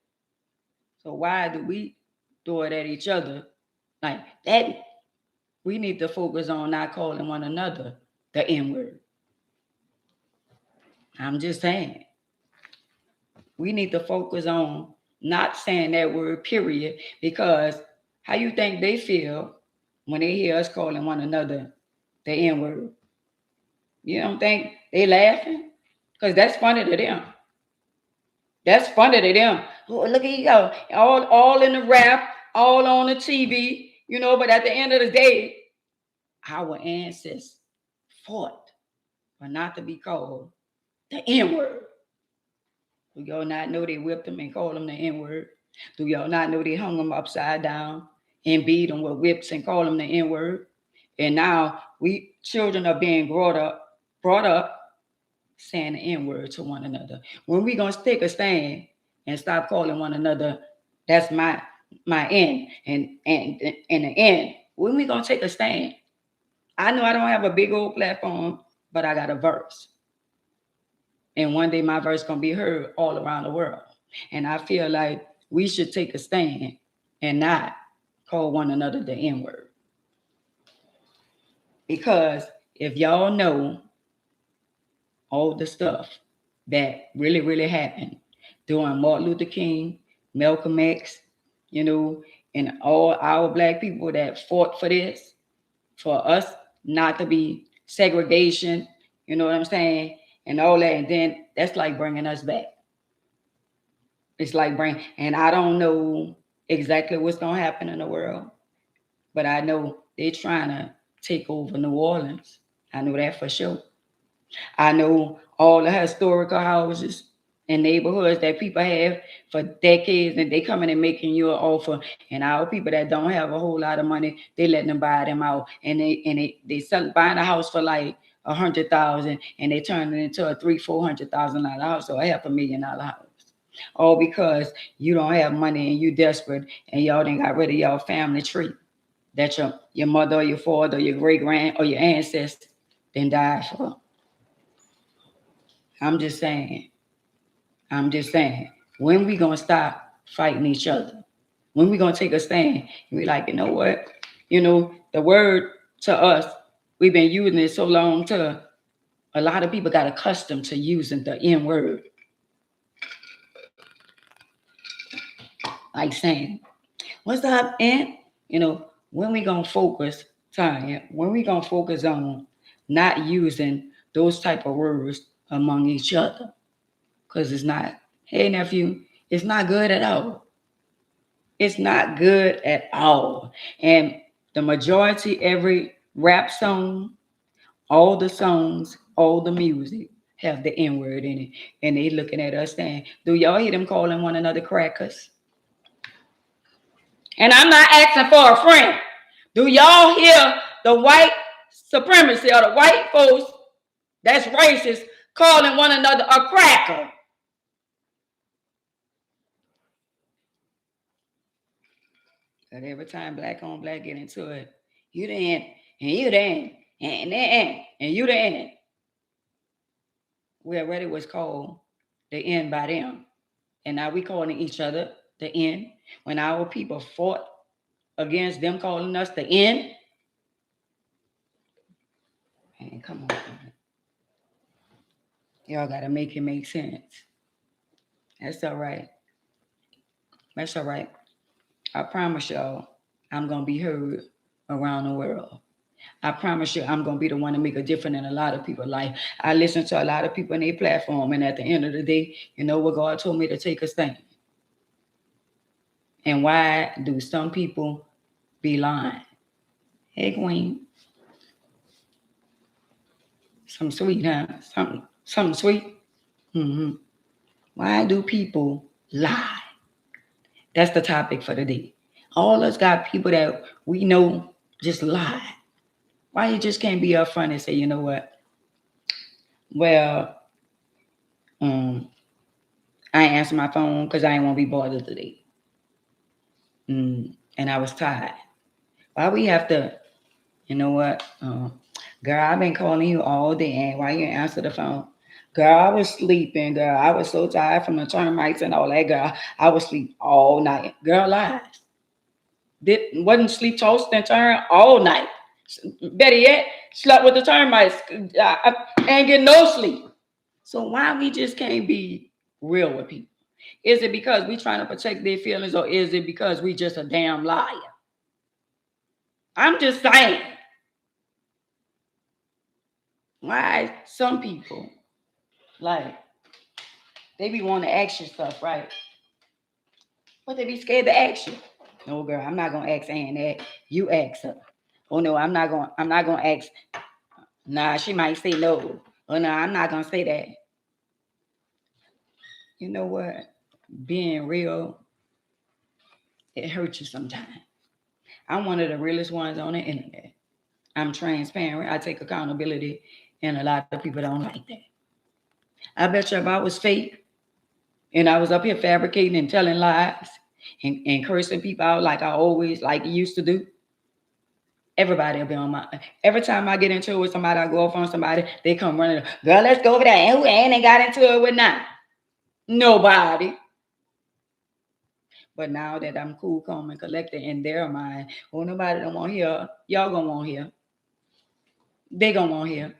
So why do we throw it at each other like that? We need to focus on not calling one another the N-word. I'm just saying. We need to focus on not saying that word, period, because how you think they feel when they hear us calling one another the N-word? You don't think they laughing? Because that's funny to them. That's funny to them. Oh, look at you go. All in the rap, all on the TV, but at the end of the day, our ancestors fought for not to be called the N-word. Do y'all not know they whipped them and called them the N-word? Do y'all not know they hung them upside down and beat them with whips and called them the N-word? And now we children are being brought up saying the N-word to one another. When we gonna take a stand and stop calling one another, that's my end and the end. When we gonna take a stand? I know I don't have a big old platform, but I got a verse. And one day my verse gonna be heard all around the world. And I feel like we should take a stand and not call one another the N-word. Because if y'all know all the stuff that really, really happened during Martin Luther King, Malcolm X, and all our Black people that fought for this, for us not to be segregation, you know what I'm saying, and all that. And then that's like bringing us back. It's like and I don't know exactly what's going to happen in the world, but I know they're trying to take over New Orleans. I know that for sure. I know all the historical houses and neighborhoods that people have for decades, and they coming and making you an offer. And our people that don't have a whole lot of money, they letting them buy them out, and they sell buying a house for like $100,000, and they turn it into a $300,000-$400,000 house or $500,000 house. All because you don't have money and you desperate, and y'all done got rid of y'all family tree that your mother or your father or your great grand or your ancestor then died for. I'm just saying, when we gonna stop fighting each other? When we gonna take a stand and be like, you know what? The word to us, we've been using it so long to a lot of people got accustomed to using the N word. Like saying, what's up, Aunt? When we gonna focus, Tanya, when we gonna focus on not using those type of words among each other? Because it's not, hey nephew, it's not good at all. It's not good at all. And the majority, every rap song, all the songs, all the music have the N-word in it. And they looking at us saying, do y'all hear them calling one another crackers? And I'm not asking for a friend. Do y'all hear the white supremacy or the white folks that's racist calling one another a cracker? But every time black on black get into it, you the end, and you the end, and you the end. We already was called the end by them. And now we calling each other the end. When our people fought against them calling us the end. Man, come on. Y'all gotta make it make sense. That's all right. That's all right. I promise y'all, I'm gonna be heard around the world. I promise you, I'm gonna be the one to make a difference in a lot of people's life. I listen to a lot of people in their platform, and at the end of the day, you know what God told me to take a stand. And why do some people be lying? Hey, Queen. Some sweet, huh? Something sweet. Mm-hmm. Why do people lie? That's the topic for the day. All us got people that we know just lie. Why you just can't be upfront and say, you know what? Well, I ain't answer my phone because I ain't want to be bothered today. And I was tired. Why we have to, you know what? Girl, I've been calling you all day, and why you ain't answer the phone? Girl, I was sleeping, girl. I was so tired from the termites and all that, girl. I was sleep all night. Girl, lies. Wasn't sleep tossed and turned all night. Better yet, slept with the termites. I ain't getting no sleep. So why we just can't be real with people? Is it because we trying to protect their feelings, or is it because we just a damn liar? I'm just saying. Why some people Like, they be wanting to ask you stuff, right? But they be scared to ask you. No, girl, I'm not gonna ask Ann that. You ask her. Oh no, I'm not gonna ask. Nah, she might say no. Oh no, I'm not gonna say that. You know what? Being real, it hurts you sometimes. I'm one of the realest ones on the internet. I'm transparent. I take accountability, and a lot of people don't like that. I bet you if I was fake and I was up here fabricating and telling lies and cursing people out like I always like used to do, everybody will be on my. Every time I get into it with somebody, I go off on somebody, they come running. Girl, let's go over there. And who ain't got into it with now? Nobody. But now that I'm cool, calm, and collected in their mind, well, nobody don't want to hear. Y'all gonna want to hear. They gonna want to hear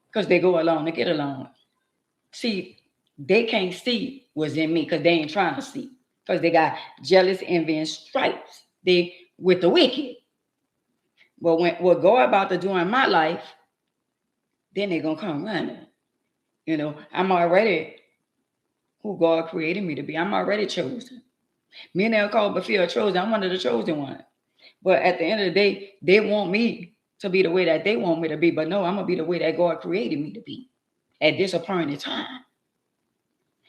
because they go along to get along. See, they can't see what's in me because they ain't trying to see because they got jealous, envy, and stripes. They with the wicked. But when what God about to do in my life, then they gonna come running. You know, I'm already who God created me to be. I'm already chosen. Many are called but few are chosen. I'm one of the chosen ones. But at the end of the day, they want me to be the way that they want me to be. But no, I'm gonna be the way that God created me to be at this appointed time.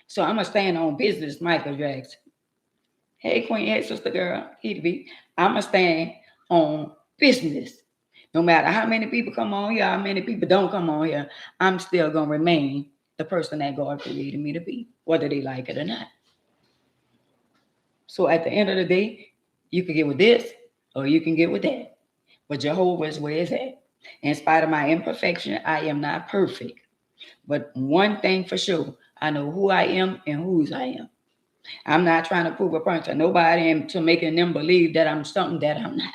So I'm gonna stand on business, Michael Jackson. Hey, Queen, hey, sister girl, he to be. I'm gonna stand on business. No matter how many people come on here, how many people don't come on here, I'm still gonna remain the person that God created me to be, whether they like it or not. So at the end of the day, you can get with this or you can get with that. But Jehovah is where it's at. In spite of my imperfection, I am not perfect. But one thing for sure, I know who I am and whose I am. I'm not trying to prove a point to nobody and to making them believe that I'm something that I'm not.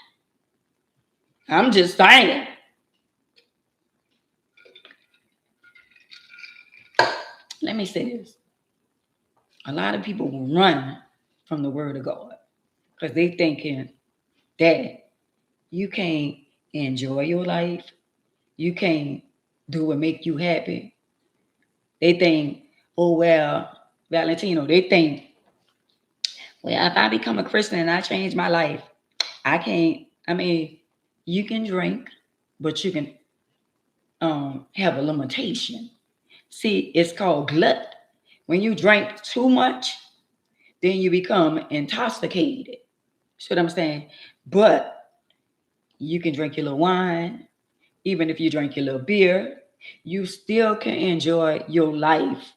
I'm just saying. Let me say this. A lot of people will run from the word of God because they thinking that you can't enjoy your life. You can't do what make you happy. They think, oh, well, Valentino, they think, well, if I become a Christian and I change my life, I can't, I mean, you can drink, but you can have a limitation. See, it's called glut. When you drink too much, then you become intoxicated. See what I'm saying? But you can drink your little wine, even if you drink your little beer, you still can enjoy your life,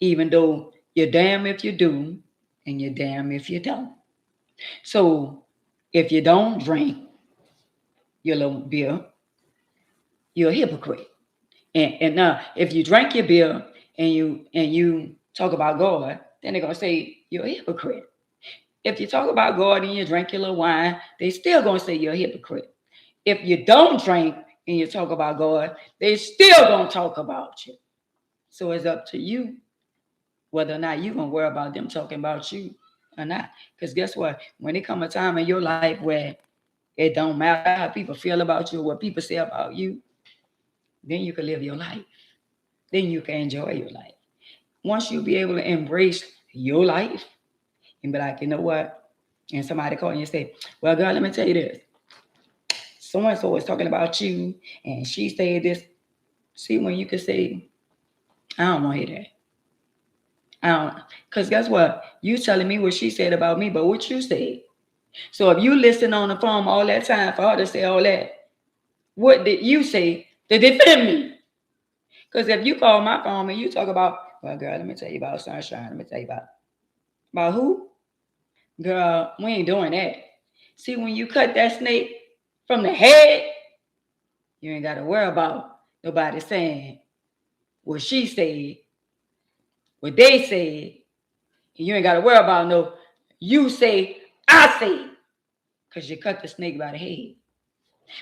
even though you're damn if you do and you're damn if you don't. So if you don't drink your little beer, you're a hypocrite. And now if you drink your beer and you talk about God, then they're gonna say you're a hypocrite. If you talk about God and you drink your little wine, they still gonna say you're a hypocrite. If you don't drink and you talk about God, they still gonna talk about you. So it's up to you whether or not you're gonna worry about them talking about you or not. Because guess what? When it come a time in your life where it don't matter how people feel about you, what people say about you, then you can live your life. Then you can enjoy your life. Once you be able to embrace your life and be like, you know what? And somebody call you and say, well, girl, let me tell you this. So-and-so was talking about you and she said this. See, when you can say, I don't want to hear that. I don't, because guess what? You telling me what she said about me, but what you said. So if you listen on the phone all that time for her to say all that, what did you say to defend me? Because if you call my phone and you talk about, well, girl, let me tell you about Sunshine. Let me tell you about who? Girl, we ain't doing that. See, when you cut that snake from the head, you ain't got to worry about nobody saying what she said, what they said. And you ain't got to worry about no, you say, I say, because you cut the snake by the head.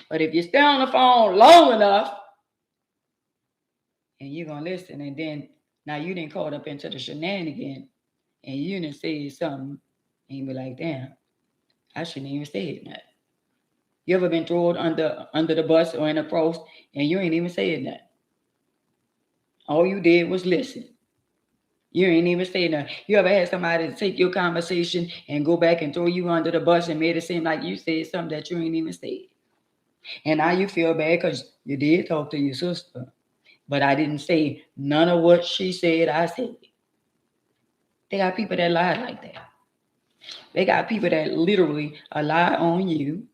But if you stay on the phone long enough, and you're going to listen, and then now you didn't caught up into the shenanigan, and you didn't say something, and you be like, damn, I shouldn't even say nothing. You ever been thrown under the bus or in a cross, and you ain't even said nothing? All you did was listen. You ain't even say nothing. You ever had somebody to take your conversation and go back and throw you under the bus and made it seem like you said something that you ain't even said? And now you feel bad because you did talk to your sister, but I didn't say none of what she said I said. They got people that lie like that. They got people that literally lie on you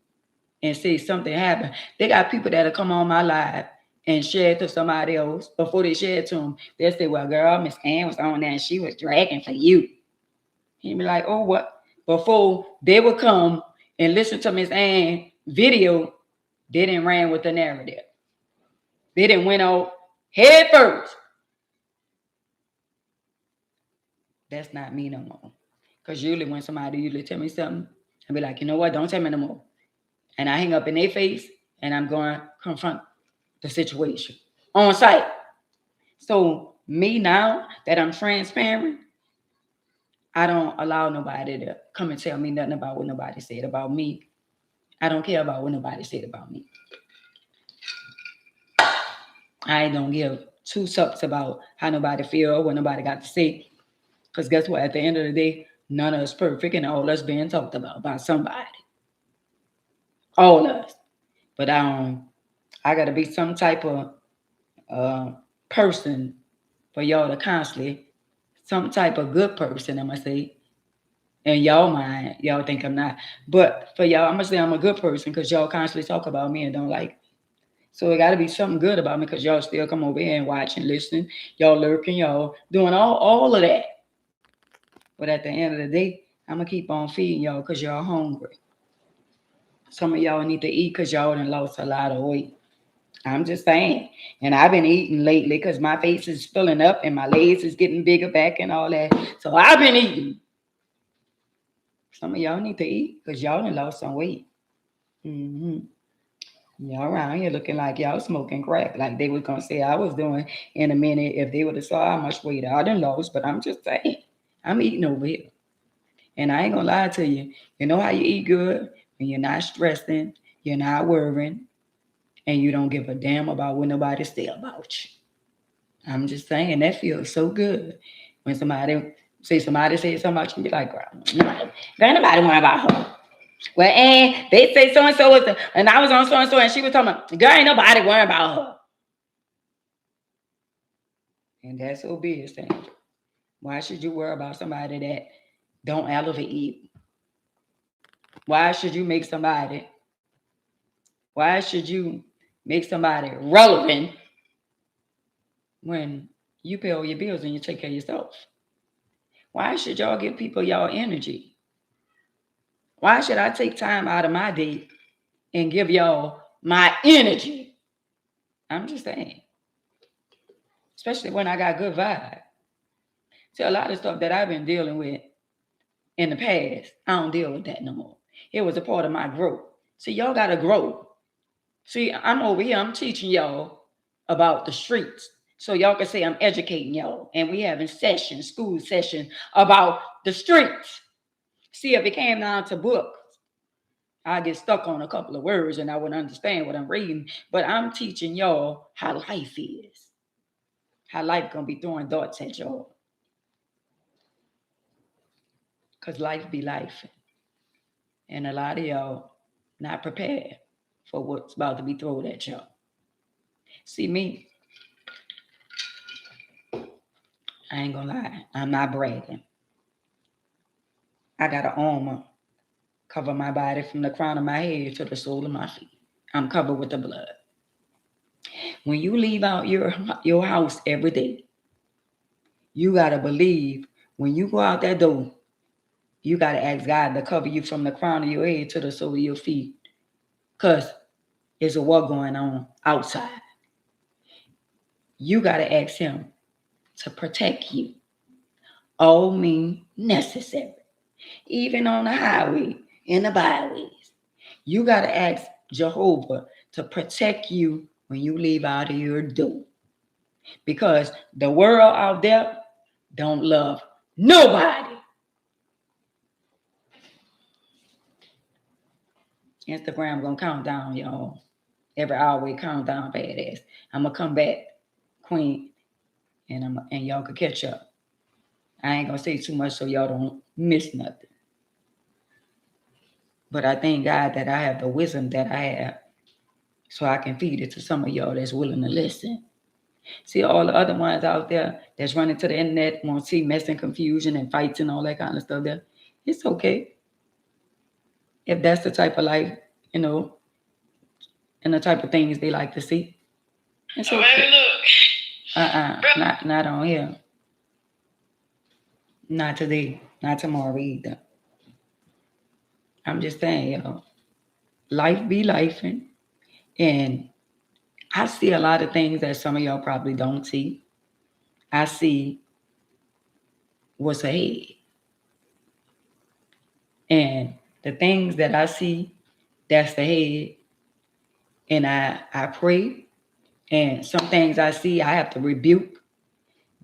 and say something happened. They got people that'll come on my live and share it to somebody else. Before they share it to them, they'll say, well, girl, Miss Ann was on there and she was dragging for you. He'd be like, oh, what? Before they would come and listen to Miss Ann video, they didn't ran with the narrative. They didn't went out head first. That's not me no more. Because usually when somebody usually tell me something, I'll be like, you know what? Don't tell me no more. And I hang up in their face and I'm going to confront the situation on site. So me now that I'm transparent, I don't allow nobody to come and tell me nothing about what nobody said about me. I don't care about what nobody said about me. I don't give two sucks about how nobody feel or what nobody got to say. Because guess what? At the end of the day, none of us perfect and all us being talked about by somebody. All of us. But I got to be some type of person for y'all to constantly, some type of good person, I'm going to say. In y'all mind, y'all think I'm not. But for y'all, I'm going to say I'm a good person because y'all constantly talk about me and don't like me. So it got to be something good about me because y'all still come over here and watch and listen. Y'all lurking, y'all doing all of that. But at the end of the day, I'm going to keep on feeding y'all because y'all hungry. Some of y'all need to eat because y'all done lost a lot of weight. I'm just saying. And I've been eating lately because my face is filling up and my legs is getting bigger back and all that. So I've been eating. Some of y'all need to eat because y'all done lost some weight. Mm-hmm. Y'all around here looking like y'all smoking crack, like they was gonna say I was doing in a minute if they would have saw how much weight I done lost. But I'm just saying, I'm eating over here. And I ain't gonna lie to you. You know how you eat good? When you're not stressing, you're not worrying, and you don't give a damn about what nobody say about you. I'm just saying that feels so good. When somebody said something about you, be like, girl, nobody worry about her. Well, and they say so and so was and I was on so and so, and she was talking about, girl, ain't nobody worry about her. And that's so big, Sandra. Why should you worry about somebody that don't elevate you? Why should you make somebody? Why should you make somebody relevant when you pay all your bills and you take care of yourself? Why should y'all give people y'all energy? Why should I take time out of my day and give y'all my energy? I'm just saying. Especially when I got good vibe. See, a lot of stuff that I've been dealing with in the past, I don't deal with that no more. It was a part of my growth. See, y'all got to grow. See, I'm over here, I'm teaching y'all about the streets. So y'all can say I'm educating y'all. And we having sessions, school sessions about the streets. See, if it came down to books, I get stuck on a couple of words and I wouldn't understand what I'm reading. But I'm teaching y'all how life is. How life gonna be throwing darts at y'all. Because life be life. And a lot of y'all not prepared for what's about to be thrown at y'all. See me, I ain't gonna lie, I'm not bragging. I got an armor cover my body from the crown of my head to the sole of my feet. I'm covered with the blood. When you leave out your house every day, you gotta believe when you go out that door, you gotta ask God to cover you from the crown of your head to the sole of your feet. Cause there's a war going on outside. You gotta ask him to protect you. All means necessary. Even on the highway, in the byways. You got to ask Jehovah to protect you when you leave out of your door. Because the world out there don't love nobody. Instagram gonna count down, y'all. Every hour we count down, badass. I'm gonna come back, Queen. and y'all could catch up. I ain't gonna say too much so y'all don't miss nothing. But I thank God that I have the wisdom that I have so I can feed it to some of y'all that's willing to listen. See all the other ones out there that's running to the internet, want to see mess and confusion and fights and all that kind of stuff there. It's okay. If that's the type of life, you know, and the type of things they like to see. It's okay. Not on here. Not today. Not tomorrow either. I'm just saying, y'all, life be lifing. And I see a lot of things that some of y'all probably don't see. I see what's ahead. And the things that I see, that's ahead. And I pray. And some things I see, I have to rebuke.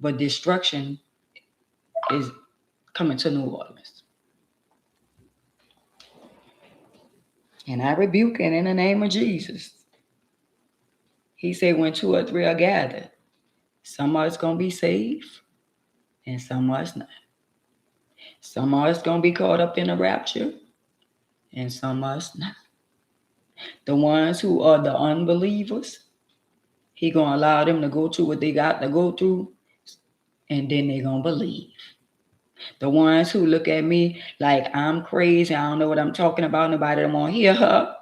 But destruction is coming to New Orleans. And I rebuke it in the name of Jesus. He said, when 2 or 3 are gathered, some of us going to be saved and some of us not. Some of us going to be caught up in the rapture and some of us not. The ones who are the unbelievers, he going to allow them to go through what they got to go through, and then they going to believe. The ones who look at me like I'm crazy, I don't know what I'm talking about, nobody don't want to hear her,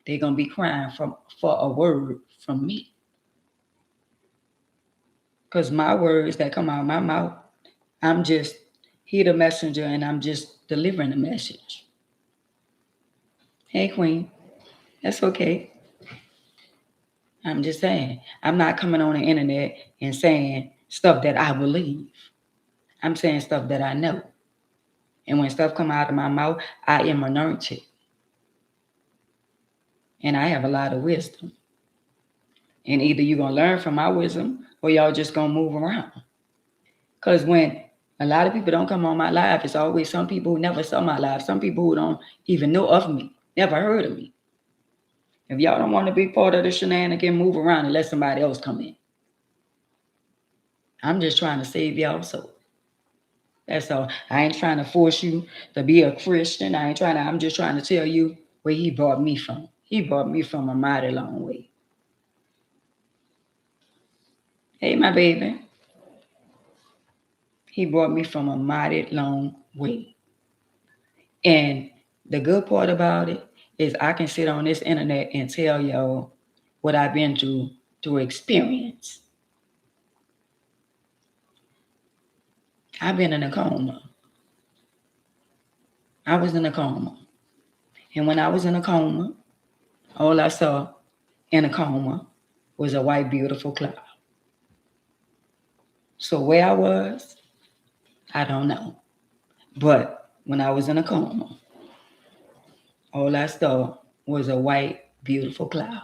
they're going to be crying for a word from me. Because my words that come out of my mouth, I'm just here the messenger and I'm just delivering the message. Hey, Queen, that's okay. I'm just saying, I'm not coming on the internet and saying stuff that I believe. I'm saying stuff that I know. And when stuff come out of my mouth, I am anointed. And I have a lot of wisdom. And either you're going to learn from my wisdom or y'all just going to move around. Because when a lot of people don't come on my live, it's always some people who never saw my live, some people who don't even know of me, never heard of me. If y'all don't want to be part of the shenanigan, move around and let somebody else come in. I'm just trying to save y'all soul. That's all. I ain't trying to force you to be a Christian. I'm just trying to tell you where he brought me from. He brought me from a mighty long way. Hey, my baby. He brought me from a mighty long way. And the good part about it is I can sit on this internet and tell y'all what I've been through experience. I've been in a coma. I was in a coma. And when I was in a coma, all I saw in a coma was a white, beautiful cloud. So where I was, I don't know. But when I was in a coma, all I saw was a white, beautiful cloud.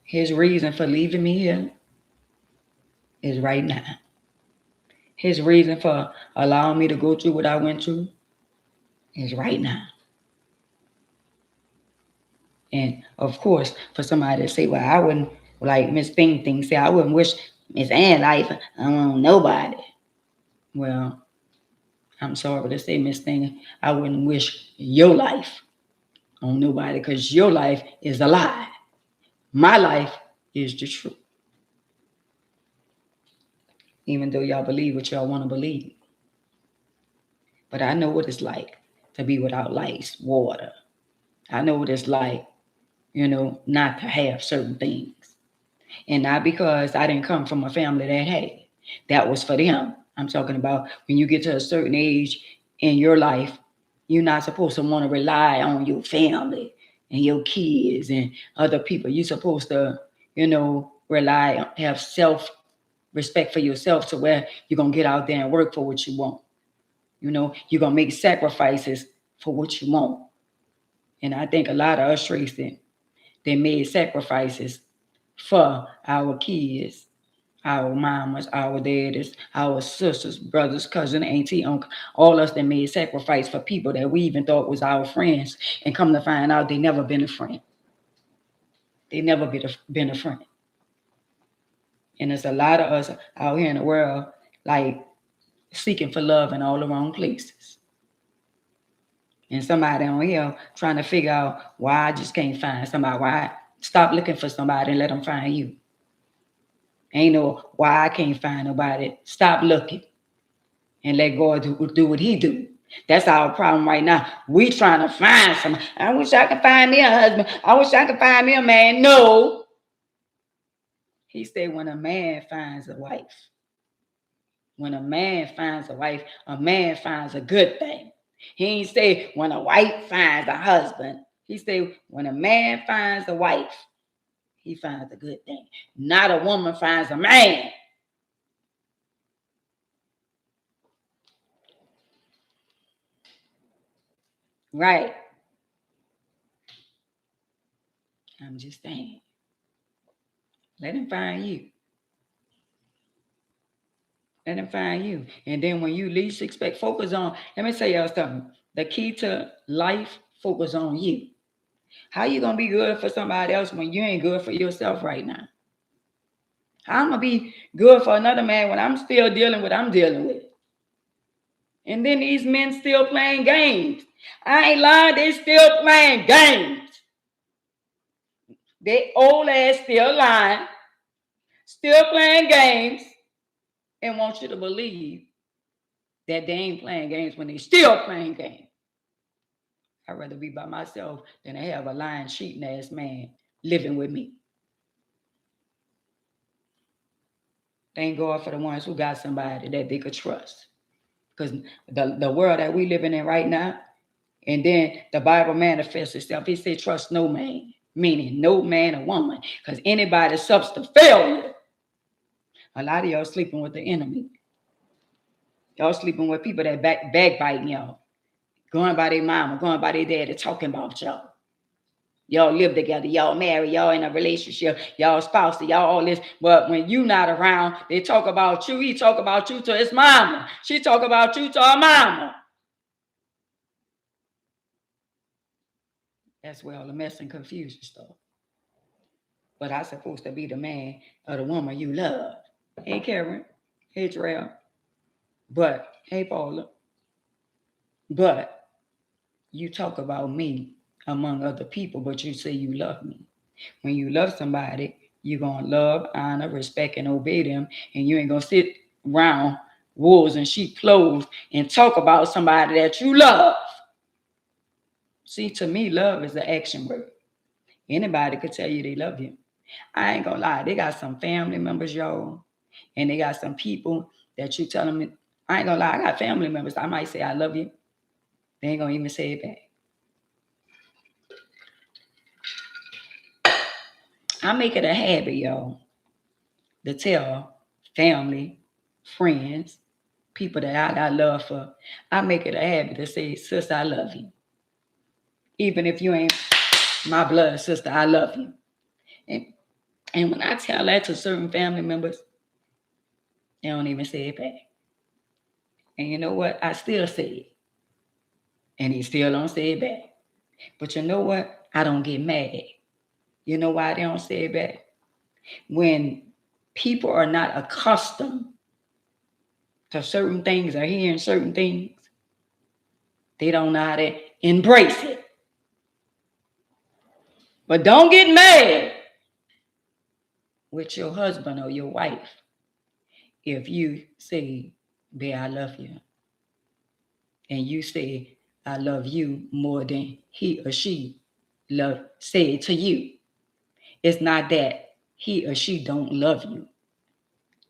His reason for leaving me here is right now. His reason for allowing me to go through what I went through is right now. And of course, for somebody to say, well, I wouldn't, like Miss Thing say, I wouldn't wish Miss Ann life on nobody. Well, I'm sorry to say, Miss Thing, I wouldn't wish your life on nobody because your life is a lie. My life is the truth. Even though y'all believe what y'all want to believe. But I know what it's like to be without lights, water. I know what it's like, not to have certain things. And not because I didn't come from a family that had. That was for them. I'm talking about when you get to a certain age in your life, you're not supposed to want to rely on your family and your kids and other people. You're supposed to, rely, have self-respect for yourself to where you're going to get out there and work for what you want. You're going to make sacrifices for what you want. And I think a lot of us, Tracy, they made sacrifices for our kids, our mamas, our daddies, our sisters, brothers, cousins, auntie, uncle, all us that made sacrifice for people that we even thought was our friends and come to find out they never been a friend. They never been a friend. And there's a lot of us out here in the world, like, seeking for love in all the wrong places. And somebody on here trying to figure out why I just can't find somebody. Why? Stop looking for somebody and let them find you. Ain't no why I can't find nobody. Stop looking and let God do what he do. That's our problem right now. We trying to find somebody. I wish I could find me a husband. I wish I could find me a man. No. He said when a man finds a wife. When a man finds a man finds a good thing. He ain't say when a wife finds a husband. He said when a man finds a wife, he finds a good thing. Not a woman finds a man. Right. I'm just saying. Let him find you. Let him find you. And then when you least expect, focus on, let me tell y'all something. The key to life, focus on you. How you going to be good for somebody else when you ain't good for yourself right now? How I'm going to be good for another man when I'm still dealing with what I'm dealing with? And then these men still playing games. I ain't lying, they still playing games. They old ass still lying, still playing games, and want you to believe that they ain't playing games when they still playing games. I'd rather be by myself than to have a lying, cheating ass man living with me. Thank God for the ones who got somebody that they could trust. Because the world that we living in right now, and then the Bible manifests itself. He said, trust no man, meaning no man or woman, because anybody subs to failure. A lot of y'all sleeping with the enemy. Y'all sleeping with people that backbiting y'all, going by their mama, going by their daddy, talking about y'all. Y'all live together, y'all married, y'all in a relationship, y'all spouse, y'all all this. But when you not around, they talk about you. He talk about you to his mama. She talk about you to her mama. That's where all the mess and confusion stuff. But I'm supposed to be the man or the woman you love. Hey, Karen. Hey, Terrell. But, hey, Paula. But you talk about me among other people, but you say you love me. When you love somebody, you're going to love, honor, respect, and obey them. And you ain't going to sit around wolves and sheep clothes and talk about somebody that you love. See, to me, love is an action word. Anybody could tell you they love you. I ain't gonna lie, they got some family members, y'all, and they got some people that you tell them, I ain't gonna lie, I got family members, I might say I love you. They ain't gonna even say it back. I make it a habit, y'all, to tell family, friends, people that I got love for, I make it a habit to say, sister, I love you. Even if you ain't my blood sister, I love you. And when I tell that to certain family members, they don't even say it back. And you know what? I still say it. And he still don't say it back. But you know what? I don't get mad. You know why they don't say it back? When people are not accustomed to certain things or hearing certain things, they don't know how to embrace it. But don't get mad with your husband or your wife if you say, babe, I love you. And you say, I love you more than he or she say it to you. It's not that he or she don't love you.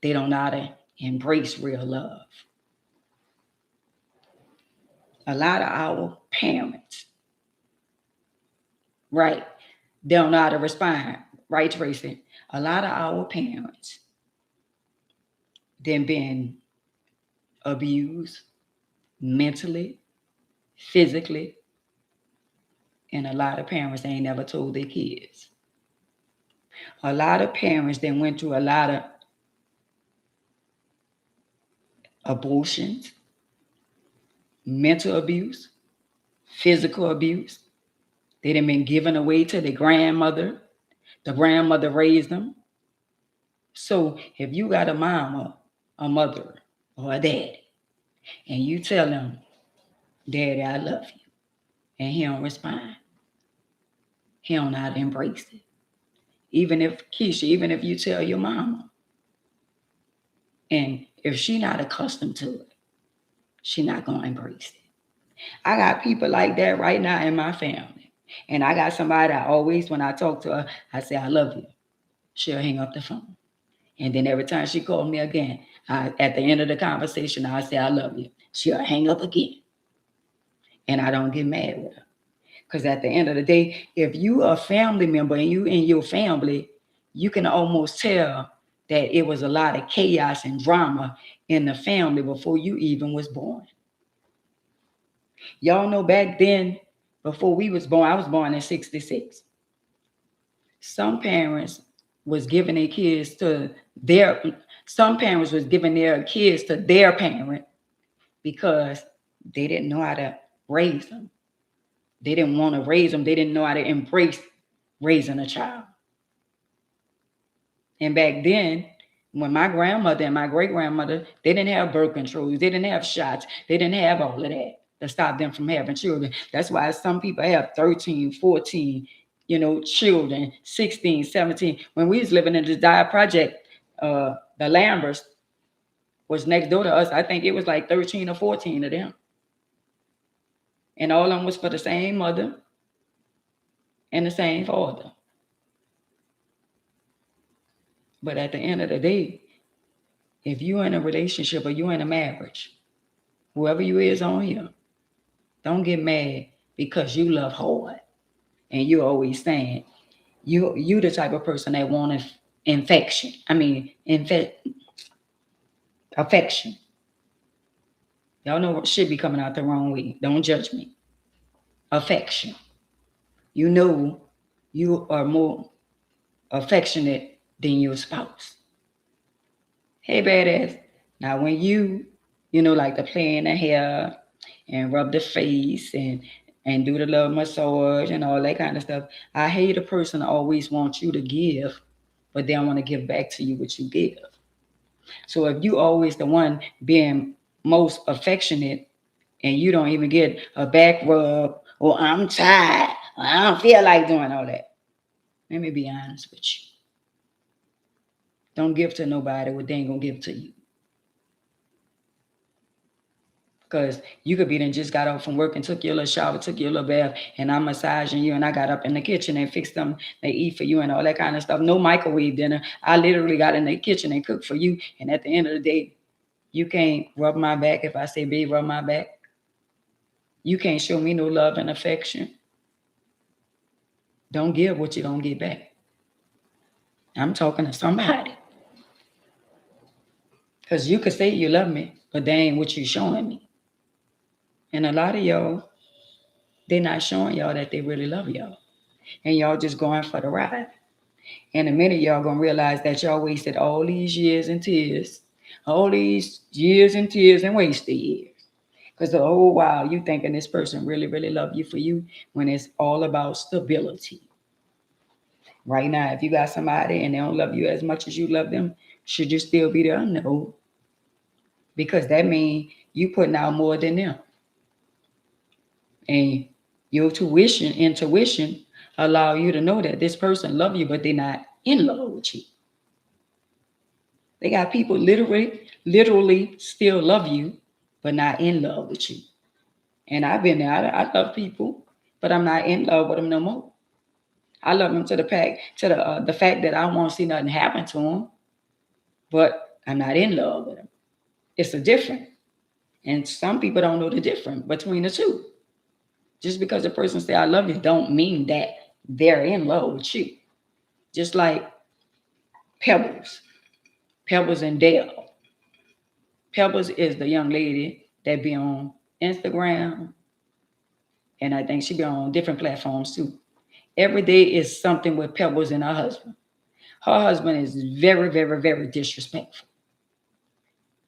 They don't know how to embrace real love. A lot of our parents, right, they don't know how to respond. Right, Tracy? A lot of our parents, they've been abused mentally, physically, and a lot of parents ain't never told their kids. A lot of parents that went through a lot of abortions, mental abuse, physical abuse. They done been given away to their grandmother, The grandmother raised them. So if you got a mama, a mother, or a daddy, and you tell them, Daddy, I love you, and he don't respond, he don't know how to embrace it. Even if Keisha, even if you tell your mama, and if she not accustomed to it, she not gonna embrace it. I got people like that right now in my family. And I got somebody I always, when I talk to her, I say, I love you. She'll hang up the phone. And then every time she called me again, at the end of the conversation, I say, I love you. She'll hang up again. And I don't get mad with her. Because at the end of the day, if you are a family member and you in your family, you can almost tell that it was a lot of chaos and drama in the family before you even was born. Y'all know back then, before we was born, I was born in 66. Some parents was giving their kids to their, some parents was giving their kids to their parent because they didn't know how to raise them. They didn't want to raise them. They didn't know how to embrace raising a child. And back then, when my grandmother and my great grandmother, they didn't have birth controls. They didn't have shots. They didn't have all of that to stop them from having children. That's why some people have 13, 14, children, 16, 17. When we was living in the Dyer Project, the Lamberts was next door to us. I think it was like 13 or 14 of them. And all of them was for the same mother and the same father. But at the end of the day, if you're in a relationship or you're in a marriage, whoever you is on here, don't get mad because you love hard. And you always saying, you the type of person that want affection. Y'all know what should be coming out the wrong way. Don't judge me. Affection. You know you are more affectionate than your spouse. Hey, badass. Now, when you like to play in the hair and rub the face and do the little massage and all that kind of stuff, I hate a person that always wants you to give, but they don't want to give back to you what you give. So if you always the one being most affectionate and you don't even get a back rub or I'm tired, or I don't feel like doing all that, let me be honest with you. Don't give to nobody what they ain't gonna give to you. Because you could be then just got off from work and took your little shower, took your little bath, and I'm massaging you, and I got up in the kitchen and fixed them, they eat for you and all that kind of stuff. No microwave dinner. I literally got in the kitchen and cooked for you. And at the end of the day, you can't rub my back if I say, babe, rub my back. You can't show me no love and affection. Don't give what you don't get back. I'm talking to somebody. Because you could say you love me, but they ain't what you showing me. And a lot of y'all, they're not showing y'all that they really love y'all. And y'all just going for the ride. In a minute, y'all gonna realize that y'all wasted all these years and tears. All these years and tears and wasted years. Because the whole while you thinking this person really, really love you for you when it's all about stability. Right now, if you got somebody and they don't love you as much as you love them, should you still be there? No. Because that means you putting out more than them. And your intuition allow you to know that this person love you, but they're not in love with you. They got people literally still love you, but not in love with you. And I've been there. I love people, but I'm not in love with them no more. I love them to the fact that I won't see nothing happen to them, but I'm not in love with them. It's a difference. And some people don't know the difference between the two. Just because a person say I love you don't mean that they're in love with you. Just like Pebbles and Dale. Pebbles is the young lady that be on Instagram, and I think she be on different platforms too. Every day is something with Pebbles and her husband. Her husband is very, very, very disrespectful.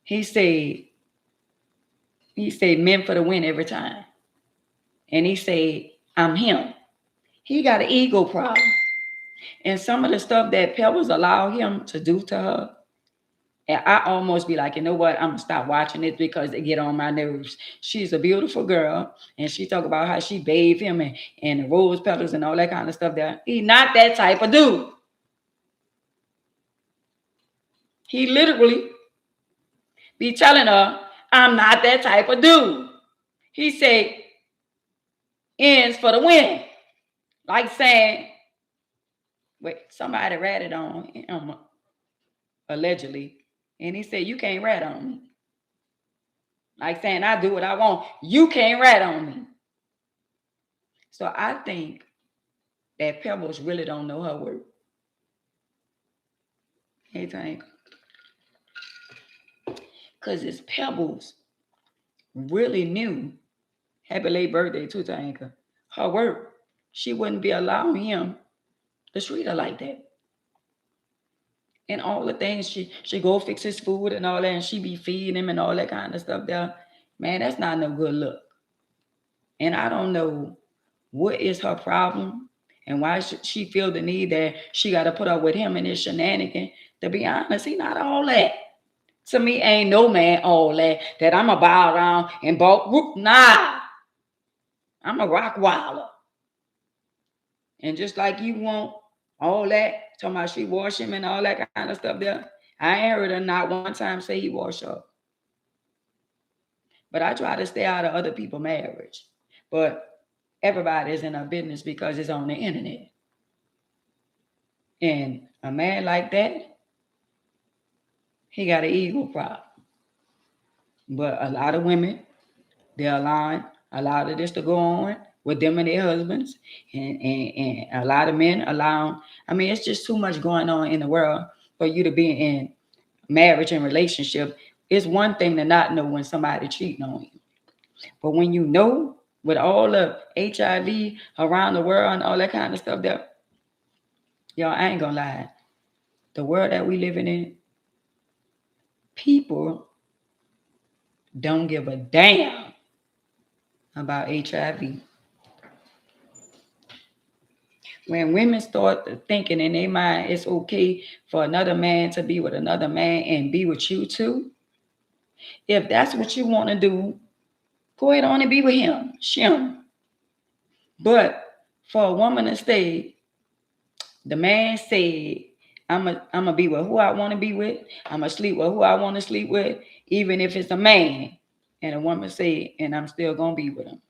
He say men for the win every time. And he say, I'm him. He got an ego problem. And some of the stuff that Pebbles allow him to do to her, and I almost be like, you know what? I'm gonna stop watching it because it get on my nerves. She's a beautiful girl, and she talk about how she bathed him and the rose petals and all that kind of stuff. There, he not that type of dude. He literally be telling her, "I'm not that type of dude." He say, "Ends for the win," like saying, "Wait, somebody ratted on him allegedly," and he said, "You can't rat on me." Like saying, "I do what I want. You can't rat on me." So I think that Pebbles really don't know her worth. Hey, Tank. Because it's Pebbles really knew, happy late birthday to Tanka, her worth. She wouldn't be allowing him to treat her like that. And all the things she go fix his food and all that, and she be feeding him and all that kind of stuff there. Man, that's not no good look. And I don't know what is her problem and why she feel the need that she got to put up with him and his shenanigan. To be honest, he not all that. To me, ain't no man all that I'm a bow around and bow. Whoop, nah, I'm a rock wilder. And just like you want all that, talking about she wash him and all that kind of stuff there, I ain't heard her not one time say he wash her. But I try to stay out of other people's marriage. But everybody's in our business because it's on the internet. And a man like that, he got an ego problem. But a lot of women, they're allowing a lot of this to go on with them and their husbands. And a lot of men allow, I mean, it's just too much going on in the world for you to be in marriage and relationship. It's one thing to not know when somebody cheating on you. But when you know, with all the HIV around the world and all that kind of stuff, that y'all, I ain't gonna lie, the world that we living in, people don't give a damn about HIV. When women start thinking in their mind it's okay for another man to be with another man and be with you too, if that's what you want to do, go ahead on and be with him, shim. But for a woman to stay, the man said, I'm a be with who I want to be with. I'm going to sleep with who I want to sleep with, even if it's a man. And a woman said, and I'm still going to be with him.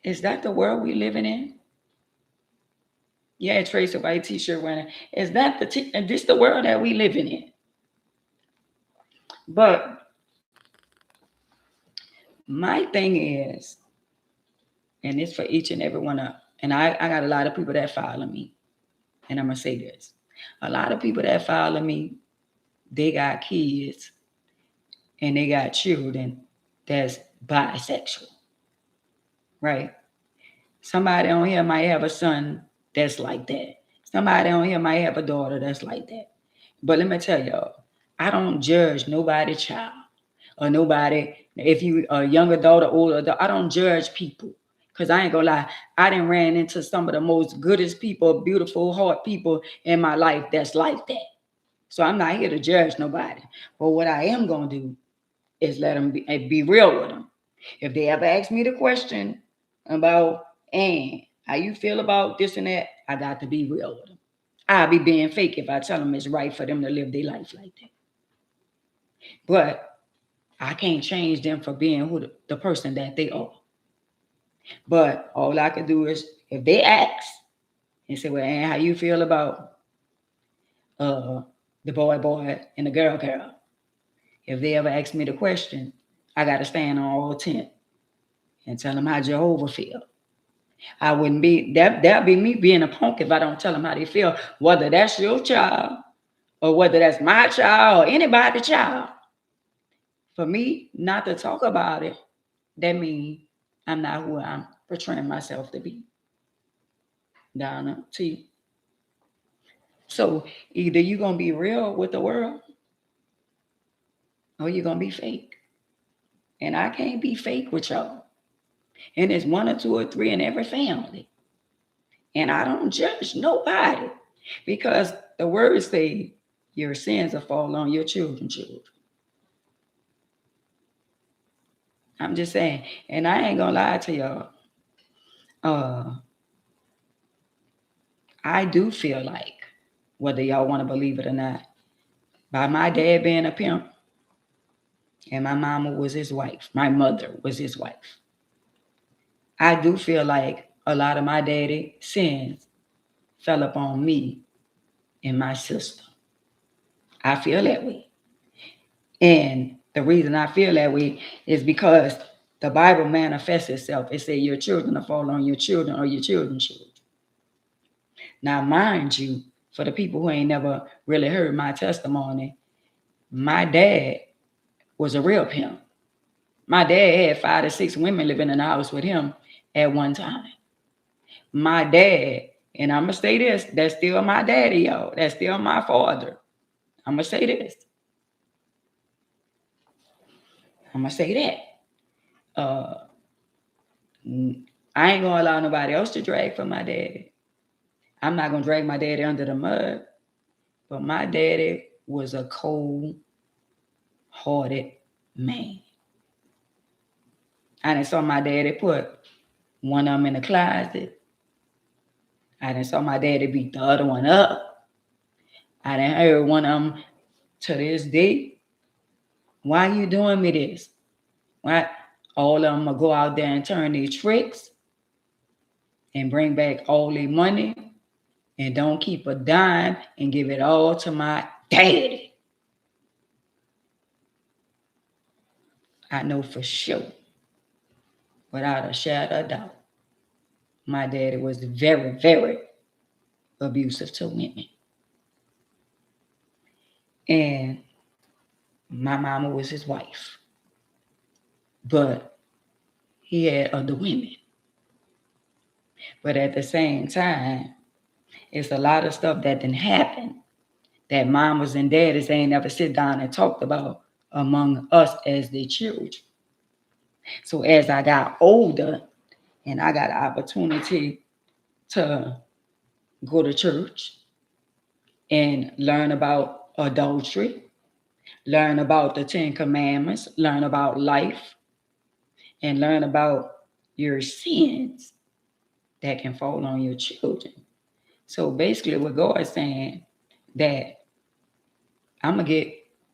Is that the world we living in? Yeah, Trace a white t-shirt wearing. Is that this the world that we living in? But my thing is, and it's for each and every one of, and I got a lot of people that follow me, and I'm gonna say this: a lot of people that follow me, they got kids and they got children that's bisexual, right? Somebody on here might have a son that's like that. Somebody on here might have a daughter that's like that. But let me tell y'all, I don't judge nobody's child or nobody. If you a younger daughter, older daughter, I don't judge people. Because I ain't gonna lie, I done ran into some of the most goodest people, beautiful heart people in my life that's like that. So I'm not here to judge nobody. But what I am gonna do is let them be real with them. If they ever ask me the question about, and how you feel about this and that, I got to be real with them. I'll be being fake if I tell them it's right for them to live their life like that. But I can't change them for being who the person that they are. But all I can do is, if they ask and say, well, and how you feel about the boy and the girl, if they ever ask me the question, I got to stand on all 10 and tell them how Jehovah feel. I wouldn't be, that'd be me being a punk if I don't tell them how they feel, whether that's your child or whether that's my child or anybody's child. For me not to talk about it, that means I'm not who I'm portraying myself to be. Donna T. So either you're going to be real with the world or you're going to be fake. And I can't be fake with y'all. And it's 1 or 2 or 3 in every family. And I don't judge nobody because the words say your sins will fall on your children's children. I'm just saying. And I ain't gonna lie to y'all. I do feel like, whether y'all want to believe it or not, by my dad being a pimp and my mama was his wife, my mother was his wife, I do feel like a lot of my daddy sins fell upon me and my sister. I feel that way. And the reason I feel that way is because the Bible manifests itself. It says your children will fall on your children or your children's children. Now, mind you, for the people who ain't never really heard my testimony, my dad was a real pimp. My dad had 5 to 6 women living in the house with him at one time. My dad, and I'm going to say this, that's still my daddy, y'all. That's still my father. I'm going to say this. I'm going to say that. I ain't going to allow nobody else to drag for my daddy. I'm not going to drag my daddy under the mud. But my daddy was a cold-hearted man. I done saw my daddy put one of them in the closet. I done saw my daddy beat the other one up. I done heard one of them to this day, why you doing me this? Why? All of them will go out there and turn their tricks and bring back all their money and don't keep a dime and give it all to my daddy. I know for sure, without a shadow of doubt, my daddy was very, very abusive to women. And my mama was his wife. But he had other women. But at the same time, it's a lot of stuff that didn't happen that mamas and daddies ain't never sit down and talked about among us as their children. So as I got older and I got an opportunity to go to church and learn about adultery, learn about the 10 Commandments, learn about life, and learn about your sins that can fall on your children. So basically what God is saying, that I'm going to get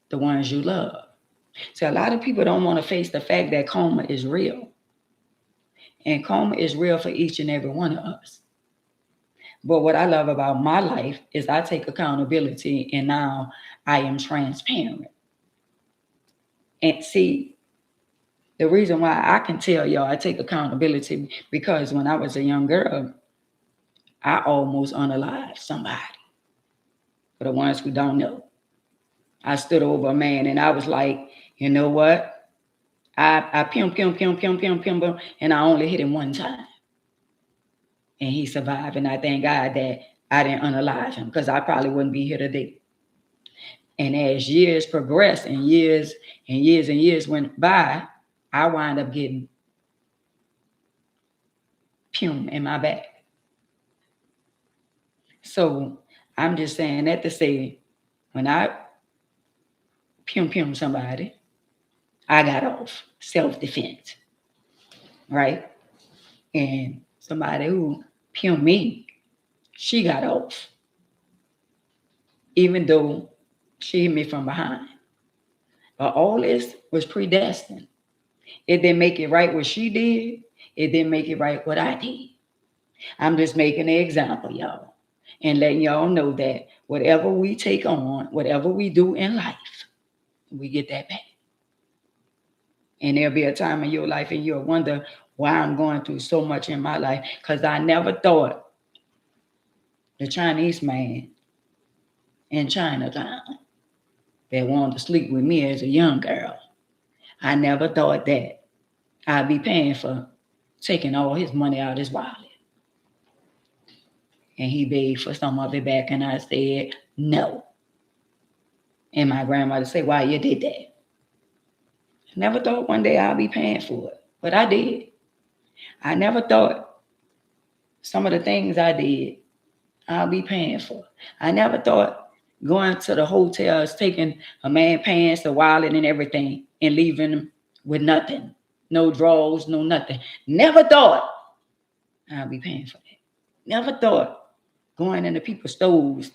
the ones you love. So a lot of people don't want to face the fact that karma is real. And karma is real for each and every one of us. But what I love about my life is I take accountability and now I am transparent. And see, the reason why I can tell y'all I take accountability because when I was a young girl, I almost unalived somebody. For the ones who don't know, I stood over a man and I was like, you know what? I pimp, and I only hit him one time. And he survived. And I thank God that I didn't unalive him because I probably wouldn't be here today. And as years progressed and years went by, I wound up getting pum in my back. So I'm just saying that to say, when I pum somebody, I got off self-defense, right? And somebody who pum me, she got off, even though she hit me from behind. But all this was predestined. It didn't make it right what she did. It didn't make it right what I did. I'm just making an example, y'all, and letting y'all know that whatever we take on, whatever we do in life, we get that back. And there'll be a time in your life and you'll wonder why I'm going through so much in my life, because I never thought the Chinese man in Chinatown that wanted to sleep with me as a young girl, I never thought that I'd be paying for taking all his money out of his wallet. And he begged for some of it back, and I said, no. And my grandmother said, why you did that? Never thought one day I'll be paying for it, but I did. I never thought some of the things I did I'll be paying for. I never thought going to the hotels, taking a man pants, the wallet, and everything, and leaving him with nothing, no drawers, no nothing. Never thought I'll be paying for that. Never thought going into people's stores,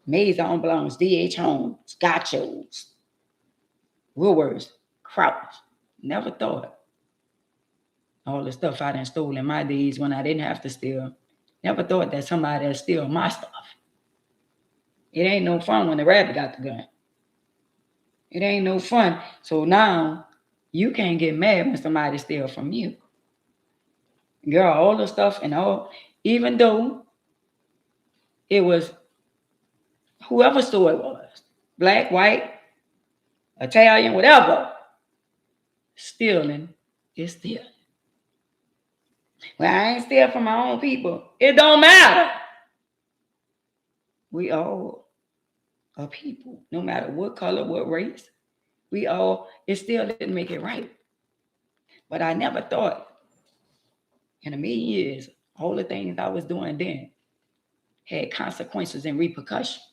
Maison Blancs, DH Homes, Gachos, Woolworths, Krauts. Never thought all the stuff I done stole in my days when I didn't have to steal. Never thought that somebody would steal my stuff. It ain't no fun when the rabbit got the gun. It ain't no fun. So now you can't get mad when somebody steals from you. Girl, all the stuff and all, even though it was whoever store it was, black, white, Italian, whatever, stealing is stealing. Well, I ain't steal from my own people. It don't matter. We all are people, no matter what color, what race. We all, it still didn't make it right. But I never thought in a million years, all the things I was doing then had consequences and repercussions.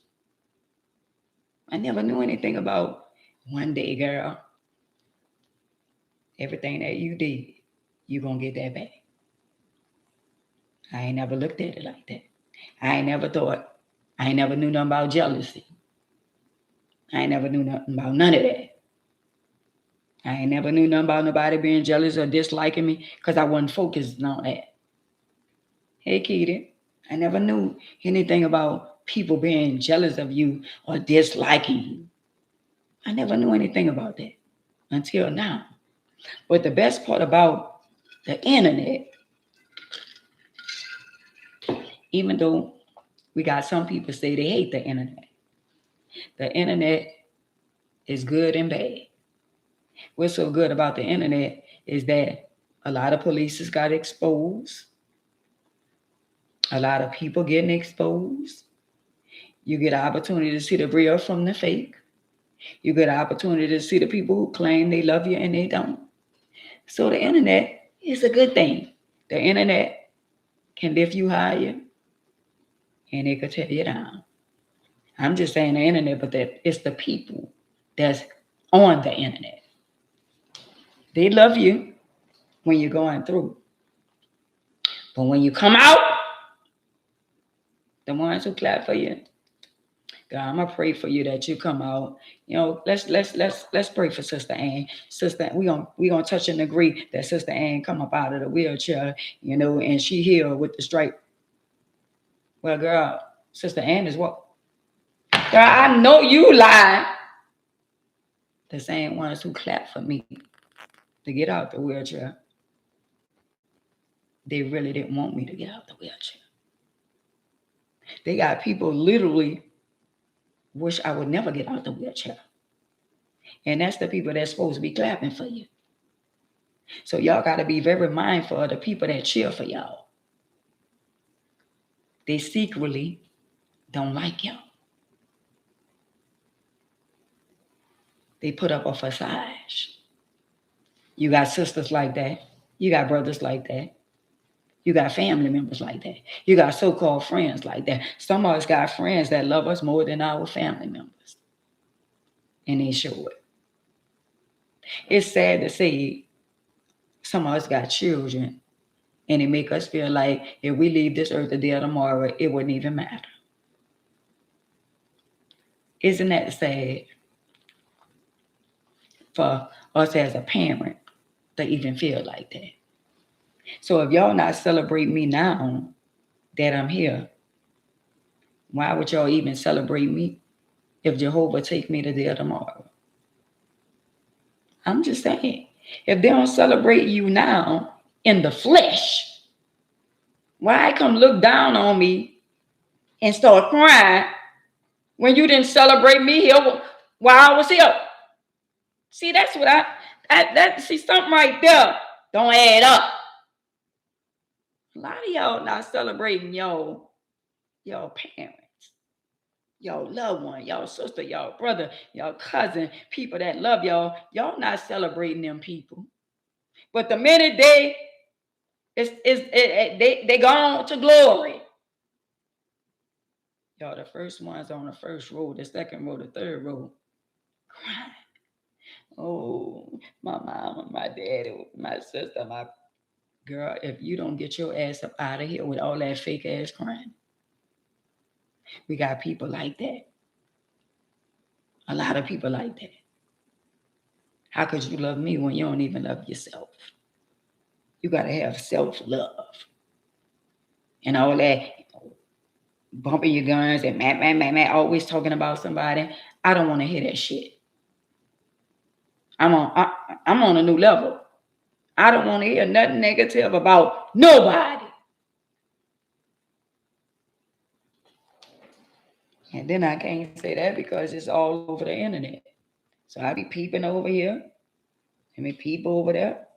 I never knew anything about one day, girl, everything that you did, you gonna get that back. I ain't never looked at it like that. I ain't never thought, I ain't never knew nothing about jealousy. I ain't never knew nothing about none of that. I ain't never knew nothing about nobody being jealous or disliking me because I wasn't focused on that. Hey, Keita, I never knew anything about people being jealous of you or disliking you. I never knew anything about that until now. But the best part about the internet, even though we got some people say they hate the internet is good and bad. What's so good about the internet is that a lot of police got exposed. A lot of people getting exposed. You get an opportunity to see the real from the fake. You get an opportunity to see the people who claim they love you and they don't. So the internet is a good thing. The internet can lift you higher and it could tear you down. I'm just saying the internet, but that it's the people that's on the internet. They love you when you're going through. But when you come out, the ones who clap for you, God, I'm gonna pray for you that you come out. You know, let's pray for Sister Ann. Sister, we gonna touch and agree that Sister Ann come up out of the wheelchair, you know, and she healed with the stripe. Well, girl, Sister Ann is what? Girl, I know you lie. The same ones who clap for me to get out the wheelchair, they really didn't want me to get out the wheelchair. They got people literally wish I would never get out the wheelchair. And that's the people that's supposed to be clapping for you. So y'all got to be very mindful of the people that cheer for y'all. They secretly don't like y'all. They put up a facade. You got sisters like that. You got brothers like that. You got family members like that. You got so-called friends like that. Some of us got friends that love us more than our family members. And they show it. It's sad to say some of us got children and it make us feel like if we leave this earth today or tomorrow, it wouldn't even matter. Isn't that sad for us as a parent to even feel like that? So if y'all not celebrate me now that I'm here, why would y'all even celebrate me if Jehovah take me today or tomorrow? I'm just saying, if they don't celebrate you now in the flesh, why come look down on me and start crying when you didn't celebrate me here while I was here? See, that's what see something right there don't add up. A lot of y'all not celebrating y'all parents. Y'all loved one, y'all sister, y'all brother, y'all cousin, people that love y'all. Y'all not celebrating them people. But the minute they gone to glory, y'all the first ones on the first row, the second row, the third row, crying. Oh, my mama, my daddy, my sister, my girl. If you don't get your ass up out of here with all that fake ass crying, we got people like that. A lot of people like that. How could you love me when you don't even love yourself? You got to have self-love and all that bumping your guns and man, always talking about somebody. I don't want to hear that shit. I'm on a new level. I don't want to hear nothing negative about nobody. And then I can't say that because it's all over the internet. So I be peeping over here, and me peep over there,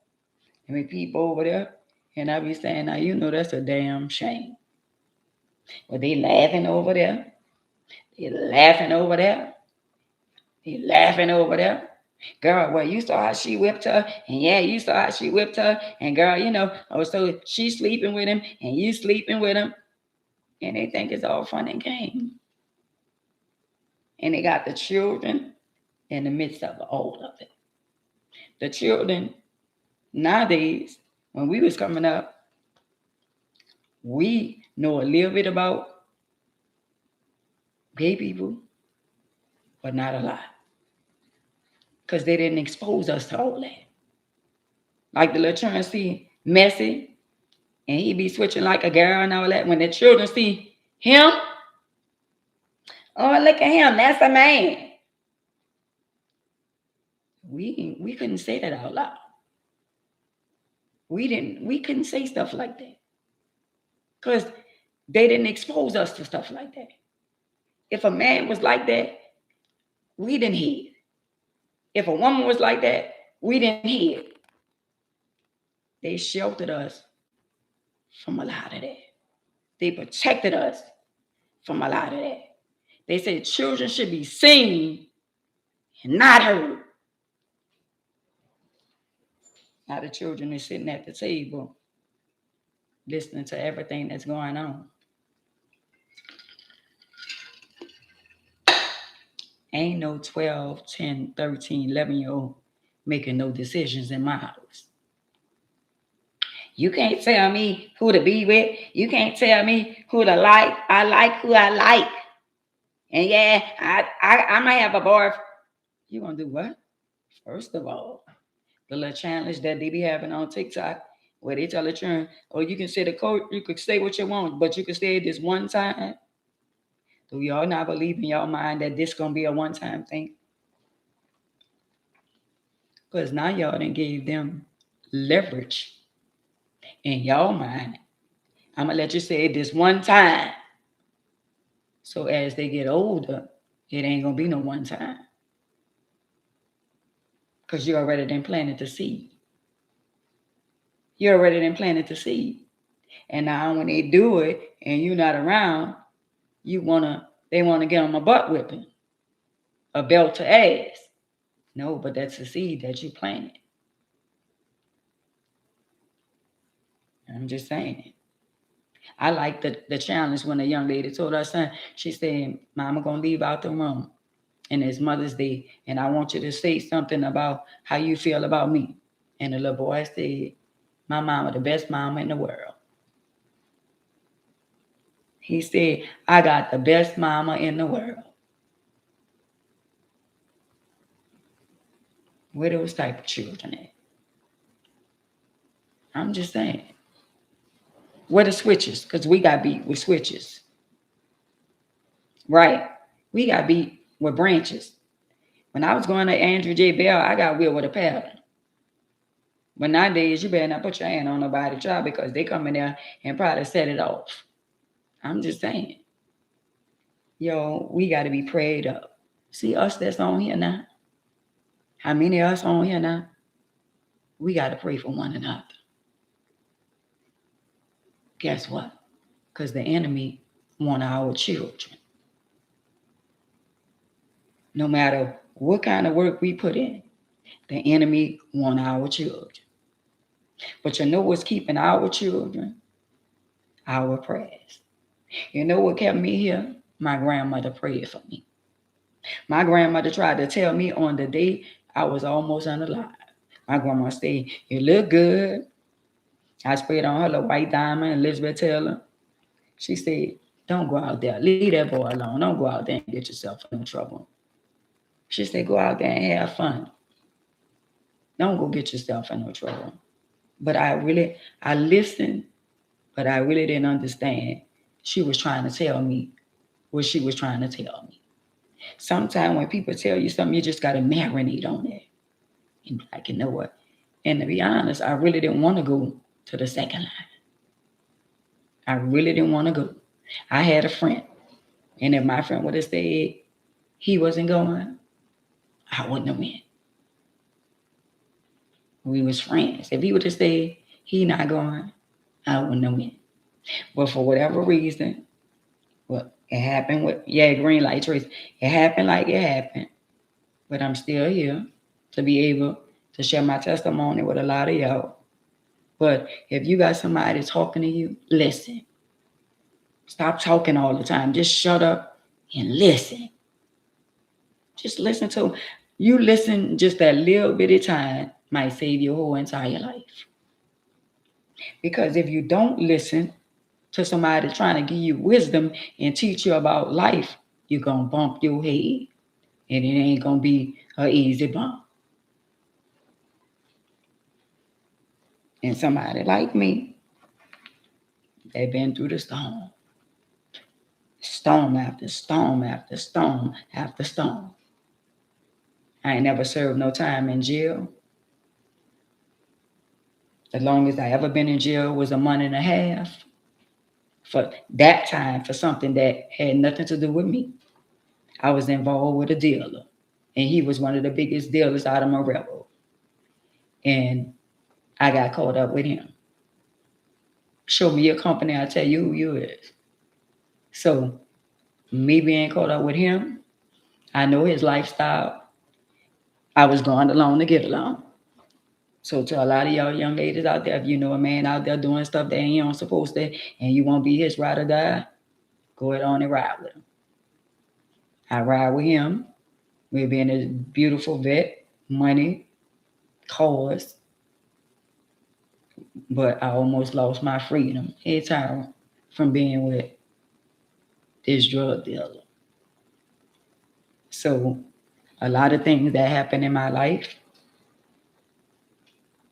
and me peep over there, and I be saying, now you know that's a damn shame. But they laughing over there, they laughing over there, they laughing over there. Girl, well, you saw how she whipped her, and yeah, you saw how she whipped her, and girl, oh, so she's sleeping with him, and you sleeping with him, and they think it's all fun and game. And they got the children in the midst of all of it. The children nowadays, when we was coming up, we know a little bit about gay people, but not a lot. Because they didn't expose us to all that. Like the little children see Messi, and he be switching like a girl and all that. When the children see him, oh, look at him, that's a man. We couldn't say that out loud. We couldn't say stuff like that. Because they didn't expose us to stuff like that. If a man was like that, we didn't hear it. If a woman was like that, we didn't hear it. They sheltered us from a lot of that. They protected us from a lot of that. They said children should be seen and not heard. Now the children are sitting at the table listening to everything that's going on. Ain't no 12, 10, 13, 11-year-old making no decisions in my house. You can't tell me who to be with. You can't tell me who to like. I like who I like. And yeah, I might have a boyfriend. You gonna do what? First of all, the little challenge that they be having on TikTok where they tell the children, oh, you can say the code, you could say what you want, but you can say it this one time. Do y'all not believe in y'all mind that this gonna be a one-time thing? Because now y'all done gave them leverage in y'all mind. I'm gonna let you say it this one time. So as they get older, it ain't gonna be no one time. Because you already done planted the seed. You already done planted the seed. And now when they do it and you're not around, they wanna get them a butt whipping, a belt to ass. No, but that's the seed that you planted. I'm just saying it. I like the challenge when a young lady told her son, she said, Mama gonna leave out the room and it's Mother's Day, and I want you to say something about how you feel about me. And the little boy said, my mama, the best mama in the world. He said, I got the best mama in the world. Where those type of children at? I'm just saying. Where the switches? Because we got beat with switches. Right. We got beat with branches. When I was going to Andrew J. Bell, I got whipped with a paddle. But nowadays, you better not put your hand on nobody's child because they come in there and probably set it off. I'm just saying. Yo, we got to be prayed up. See us that's on here now? How many of us on here now? We got to pray for one another. Guess what? Because the enemy want our children. No matter what kind of work we put in, the enemy want our children. But you know what's keeping our children? Our prayers. You know what kept me here? My grandmother prayed for me. My grandmother tried to tell me on the day I was almost unalive. My grandma said, "You look good." I sprayed on her little white diamond, Elizabeth Taylor. She said, "Don't go out there. Leave that boy alone. Don't go out there and get yourself in no trouble." She said, "Go out there and have fun. Don't go get yourself in no trouble." But I listened, but I really didn't understand. She was trying to tell me what she was trying to tell me. Sometimes when people tell you something, you just got to marinate on it. And be like, you know what? And to be honest, I really didn't want to go to the second line. I really didn't want to go. I had a friend, and if my friend would have said he wasn't going, I wouldn't have went. We was friends. If he would have said he not going, I wouldn't have went. But for whatever reason, well, it happened with green light trace. It happened like it happened. But I'm still here to be able to share my testimony with a lot of y'all. But if you got somebody talking to you, listen. Stop talking all the time. Just shut up and listen. Just listen to you. Listen just that little bit of time might save your whole entire life. Because if you don't listen to somebody trying to give you wisdom and teach you about life, you're going to bump your head. And it ain't going to be an easy bump. And somebody like me, they've been through the storm. Storm after storm after storm after storm. I ain't never served no time in jail. The longest I ever been in jail was a month and a half. For that time, for something that had nothing to do with me. I was involved with a dealer. And he was one of the biggest dealers out of my railroad. And I got caught up with him. Show me your company, I'll tell you who you is. So, me being caught up with him, I know his lifestyle. I was going along to get along. So to a lot of y'all young ladies out there, if you know a man out there doing stuff that he ain't supposed to, and you won't be his ride or die, go ahead on and ride with him. I ride with him. We're being a beautiful vet, money, cars, but I almost lost my freedom every time from being with this drug dealer. So a lot of things that happened in my life,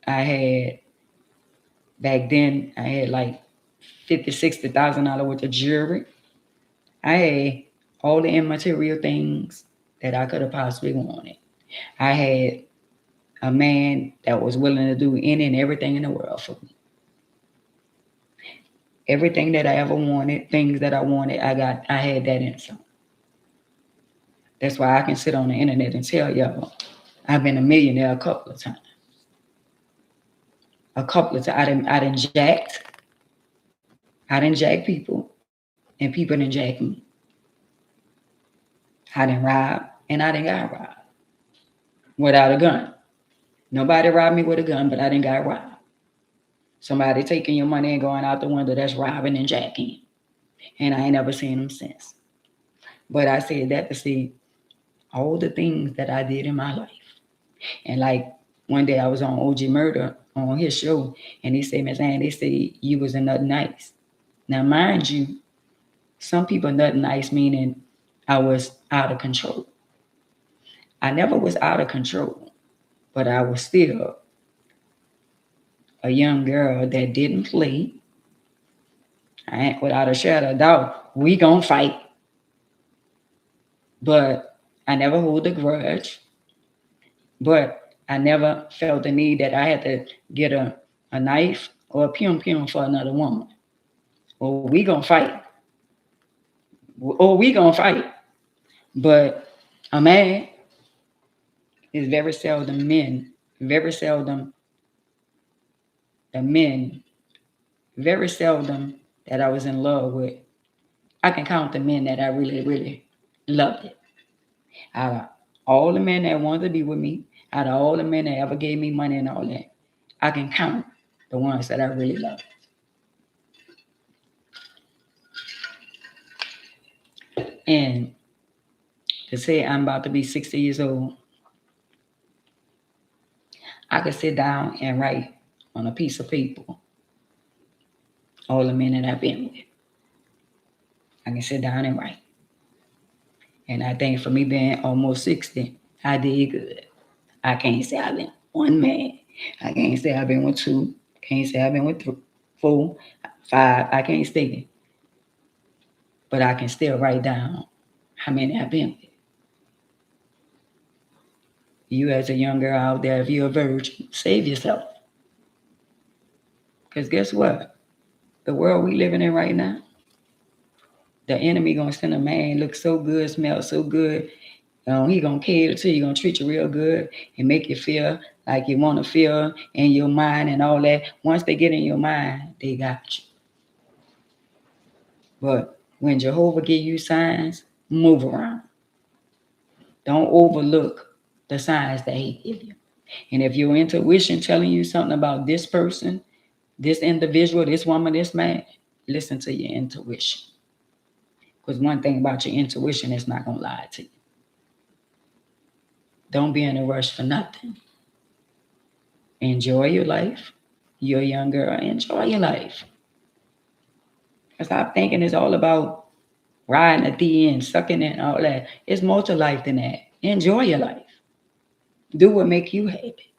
I had back then, I had like $50,000-$60,000 worth of jewelry. I had all the immaterial things that I could have possibly wanted. I had a man that was willing to do any and everything in the world for me. Everything that I ever wanted, things that I wanted, I had that in some. That's why I can sit on the internet and tell y'all I've been a millionaire a couple of times. I done jacked. I done jack people, and people done jack me. I done rob, and I done got robbed without a gun. Nobody robbed me with a gun, but I done got robbed. Somebody taking your money and going out the window, that's robbing and jacking. And I ain't never seen them since. But I said that to see all the things that I did in my life. And like one day I was on OG Murder on his show, and he said, "Miss Ann, they say you was a nut nice." Now, mind you, some people nut nice meaning I was out of control. I never was out of control, but I was still a young girl that didn't play. I ain't without a shadow of doubt, we gonna fight. But I never hold a grudge. But I never felt the need that I had to get a knife or a pum for another woman. Or we gonna fight. Or we gonna fight. But a man is very seldom the men, very seldom that I was in love with. I can count the men that I really, really loved it. Out of all the men that wanted to be with me, out of all the men that ever gave me money and all that, I can count the ones that I really love. And to say I'm about to be 60 years old, I could sit down and write on a piece of paper all the men that I've been with. I can sit down and write. And I think for me being almost 60, I did good. I can't say I've been one man. I can't say I've been with two. Can't say I've been with four, five. I can't say it. But I can still write down how many I've been with. You as a young girl out there, if you're a virgin, save yourself. Because guess what? The world we living in right now, the enemy gonna send a man look so good, smell so good. He gonna cater to you, gonna treat you real good and make you feel like you want to feel in your mind and all that. Once they get in your mind, they got you. But when Jehovah give you signs, move around. Don't overlook the signs that he give you. And if your intuition telling you something about this person, this individual, this woman, this man, listen to your intuition. Because one thing about your intuition, it's not gonna lie to you. Don't be in a rush for nothing. Enjoy your life. You're a young girl. Enjoy your life. Stop thinking it's all about riding at the end, sucking in, all that. It's more to life than that. Enjoy your life. Do what make you happy.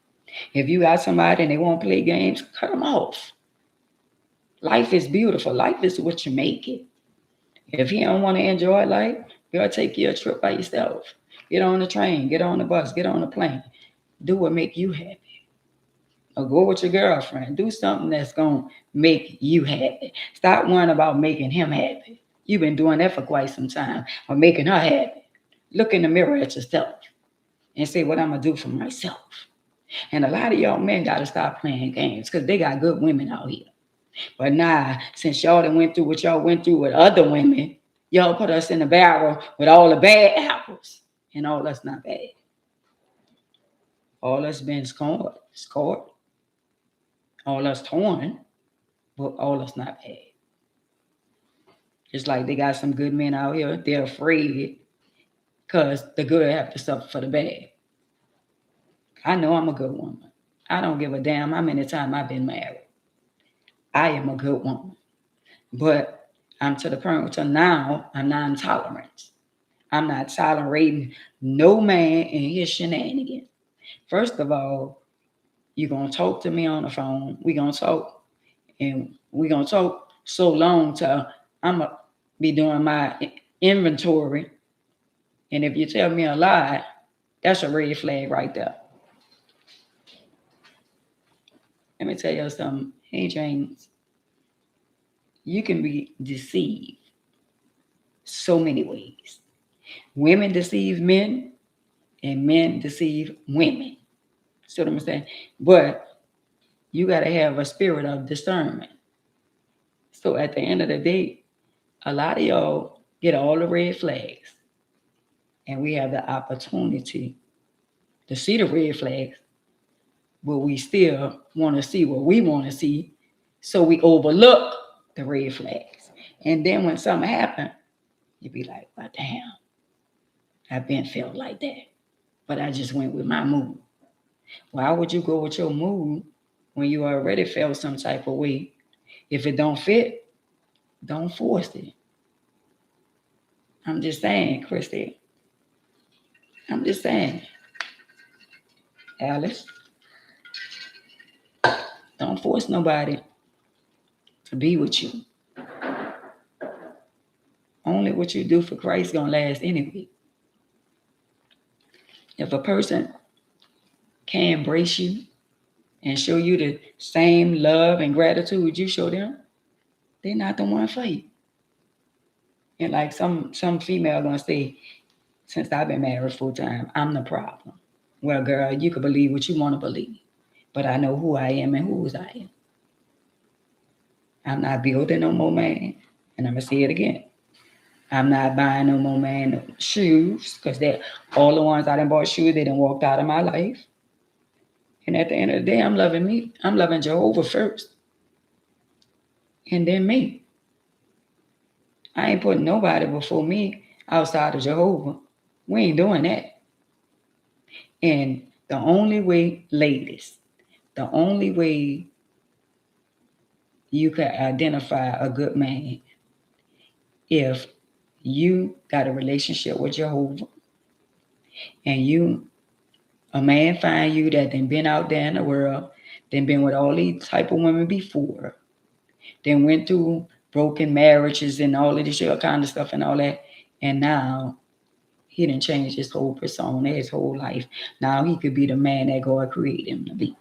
If you got somebody and they won't play games, cut them off. Life is beautiful. Life is what you make it. If you don't want to enjoy life, girl, take you a trip by yourself. Get on the train, get on the bus, get on the plane. Do what make you happy. Or go with your girlfriend. Do something that's going to make you happy. Stop worrying about making him happy. You've been doing that for quite some time. Or making her happy. Look in the mirror at yourself and say what I'm going to do for myself. And a lot of y'all men got to stop playing games because they got good women out here. But nah, since y'all done went through what y'all went through with other women, y'all put us in the barrel with all the bad apples. And all that's not bad. All that's been scored. All that's torn, but all that's not bad. Just like they got some good men out here, they're afraid because the good have to suffer for the bad. I know I'm a good woman. I don't give a damn how many times I've been married. I am a good woman. But I'm to the point until now, I'm non-tolerant. I'm not tolerating no man and his shenanigans. First of all, you're going to talk to me on the phone. We're going to talk. And we're going to talk so long till I'm going to be doing my inventory. And if you tell me a lie, that's a red flag right there. Let me tell you something. Hey, James, you can be deceived so many ways. Women deceive men and men deceive women. See what I'm saying? But you got to have a spirit of discernment. So at the end of the day, a lot of y'all get all the red flags. And we have the opportunity to see the red flags, but we still want to see what we want to see. So we overlook the red flags. And then when something happens, you be like, well, damn, I've been felt like that. But I just went with my mood. Why would you go with your mood when you already felt some type of way? If it don't fit, don't force it. I'm just saying, Christy. I'm just saying. Alice, don't force nobody to be with you. Only what you do for Christ gonna last anyway. If a person can embrace you and show you the same love and gratitude you show them, they're not the one for you. And like some female gonna say, since I've been married full time, I'm the problem. Well, girl, you can believe what you want to believe, but I know who I am and whose I am. I'm not building no more, man. And I'm gonna say it again. I'm not buying no more man shoes because they all the ones I done bought shoes, they done walked out of my life. And at the end of the day, I'm loving me. I'm loving Jehovah first. And then me. I ain't putting nobody before me outside of Jehovah. We ain't doing that. And the only way, ladies, the only way you can identify a good man if you got a relationship with Jehovah and you a man find you that then been out there in the world, then been with all these type of women before, then went through broken marriages and all of this kind of stuff and all that, and now he done changed his whole persona, his whole life. Now he could be the man that God created him to be.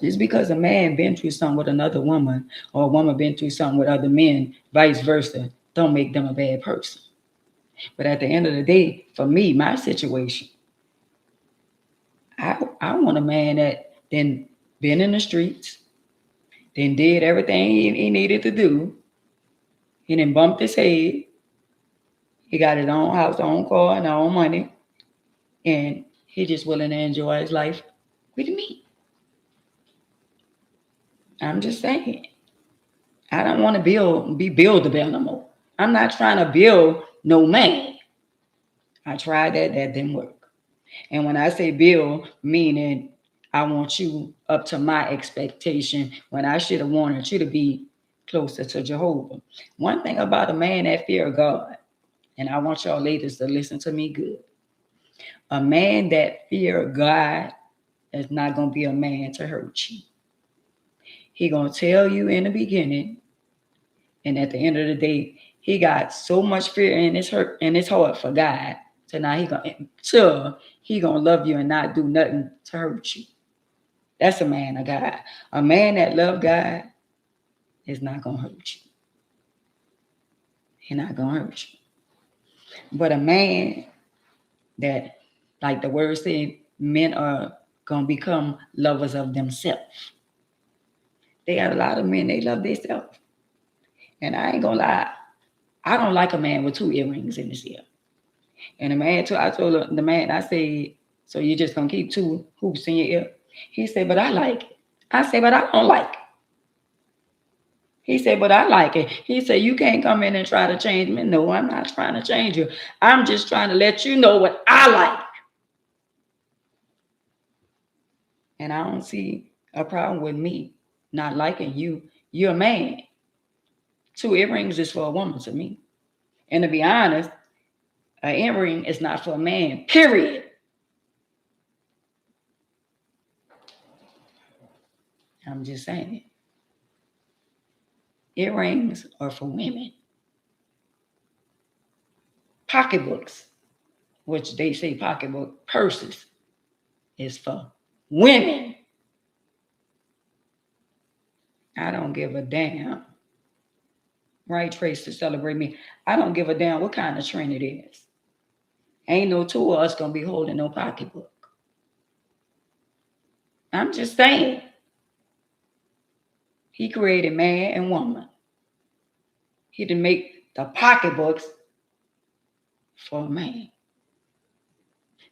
Just because a man been through something with another woman or a woman been through something with other men, vice versa, don't make them a bad person. But at the end of the day, for me, my situation, I want a man that then been in the streets, then did everything he needed to do. He then bumped his head. He got his own house, own car, and own money. And he just willing to enjoy his life with me. I'm just saying. I don't want to be buildable no more. I'm not trying to build no man. I tried that didn't work. And when I say build, meaning I want you up to my expectation when I should have wanted you to be closer to Jehovah. One thing about a man that fear God, and I want y'all ladies to listen to me good. A man that fear God is not going to be a man to hurt you. He going to tell you in the beginning, and at the end of the day, he got so much fear in his heart for God. So now he gonna love you and not do nothing to hurt you. That's a man of God. A man that love God is not gonna hurt you. He's not gonna hurt you. But a man that, like the word said, men are gonna become lovers of themselves. They got a lot of men, they love themselves. And I ain't gonna lie, I don't like a man with 2 earrings in his ear. And the man, I told the man, I said, so you just gonna keep 2 hoops in your ear? He said, but I like it. I said, but I don't like it. He said, but I like it. He said, you can't come in and try to change me. No, I'm not trying to change you. I'm just trying to let you know what I like. And I don't see a problem with me not liking you. You're a man. 2 earrings is for a woman to me. And to be honest, an earring is not for a man, period. I'm just saying it. Earrings are for women. Pocketbooks, which they say pocketbook purses, is for women. I don't give a damn. Right, Trace, to celebrate me. I don't give a damn what kind of trend it is. Ain't no 2 of us gonna be holding no pocketbook. I'm just saying. He created man and woman. He didn't make the pocketbooks for a man.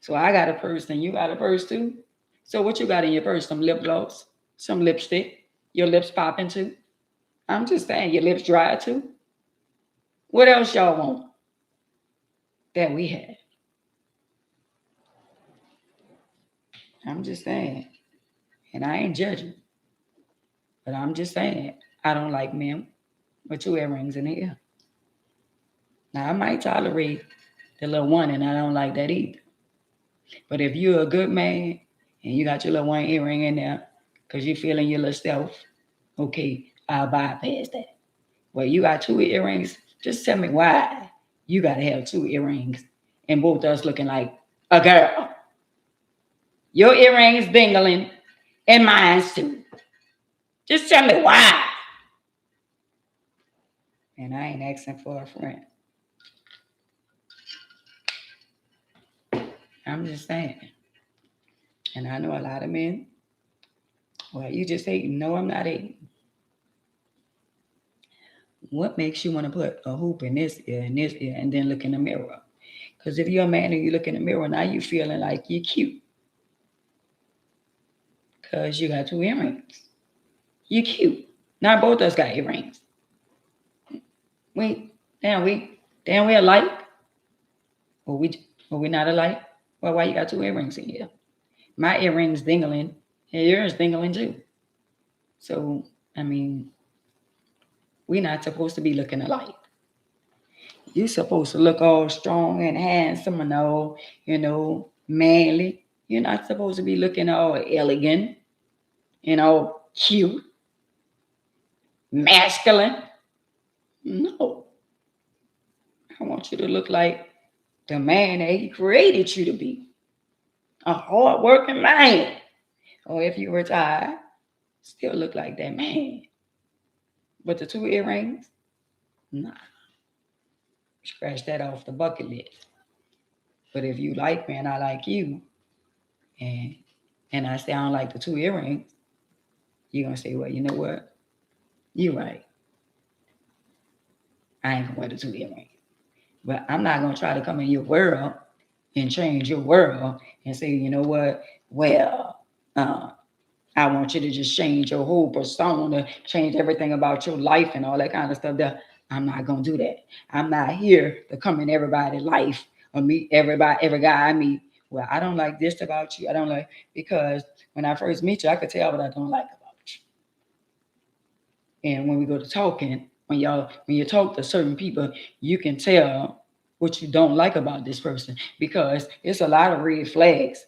So I got a purse and you got a purse too. So what you got in your purse? Some lip gloss, some lipstick, your lips popping too. I'm just saying, your lips dry too. What else y'all want that we have? I'm just saying. And I ain't judging. But I'm just saying, I don't like men with 2 earrings in the ear. Now, I might tolerate the little one, and I don't like that either. But if you're a good man and you got your little 1 earring in there because you're feeling your little self, okay, I'll bypass that. Well, you got 2 earrings, just tell me why you got to have 2 earrings and both of us looking like a girl. Your earrings dingling and mine too. Just tell me why. And I ain't asking for a friend. I'm just saying. And I know a lot of men, well, you just hating. No, I'm not hating. What makes you want to put a hoop in this ear and this ear and then look in the mirror? Because if you're a man and you look in the mirror, now you feeling like you're cute. Because you got 2 earrings. You cute. Not both of us got earrings. We we alike. Or we not alike? Well, why you got 2 earrings in here? My earrings dingling, and yours dingling too. So, I mean, we're not supposed to be looking alike. You're supposed to look all strong and handsome and all, manly. You're not supposed to be looking all elegant, cute, masculine. No. I want you to look like the man that he created you to be. A hard-working man. Or if you retire, still look like that man. But the 2 earrings, nah. Scratch that off the bucket list. But if you like me and I like you, and I say I don't like the 2 earrings, you're gonna say, well, you know what? You're right. I ain't gonna wear the 2 earrings. But I'm not gonna try to come in your world and change your world and say, you know what? Well, I want you to just change your whole persona, change everything about your life and all that kind of stuff. I'm not gonna do that. I'm not here to come in everybody's life or meet every guy I meet. Well, I don't like this about you. I don't like, because when I first meet you, I could tell what I don't like about you. And when we go to talking, when you talk to certain people, you can tell what you don't like about this person, because it's a lot of red flags.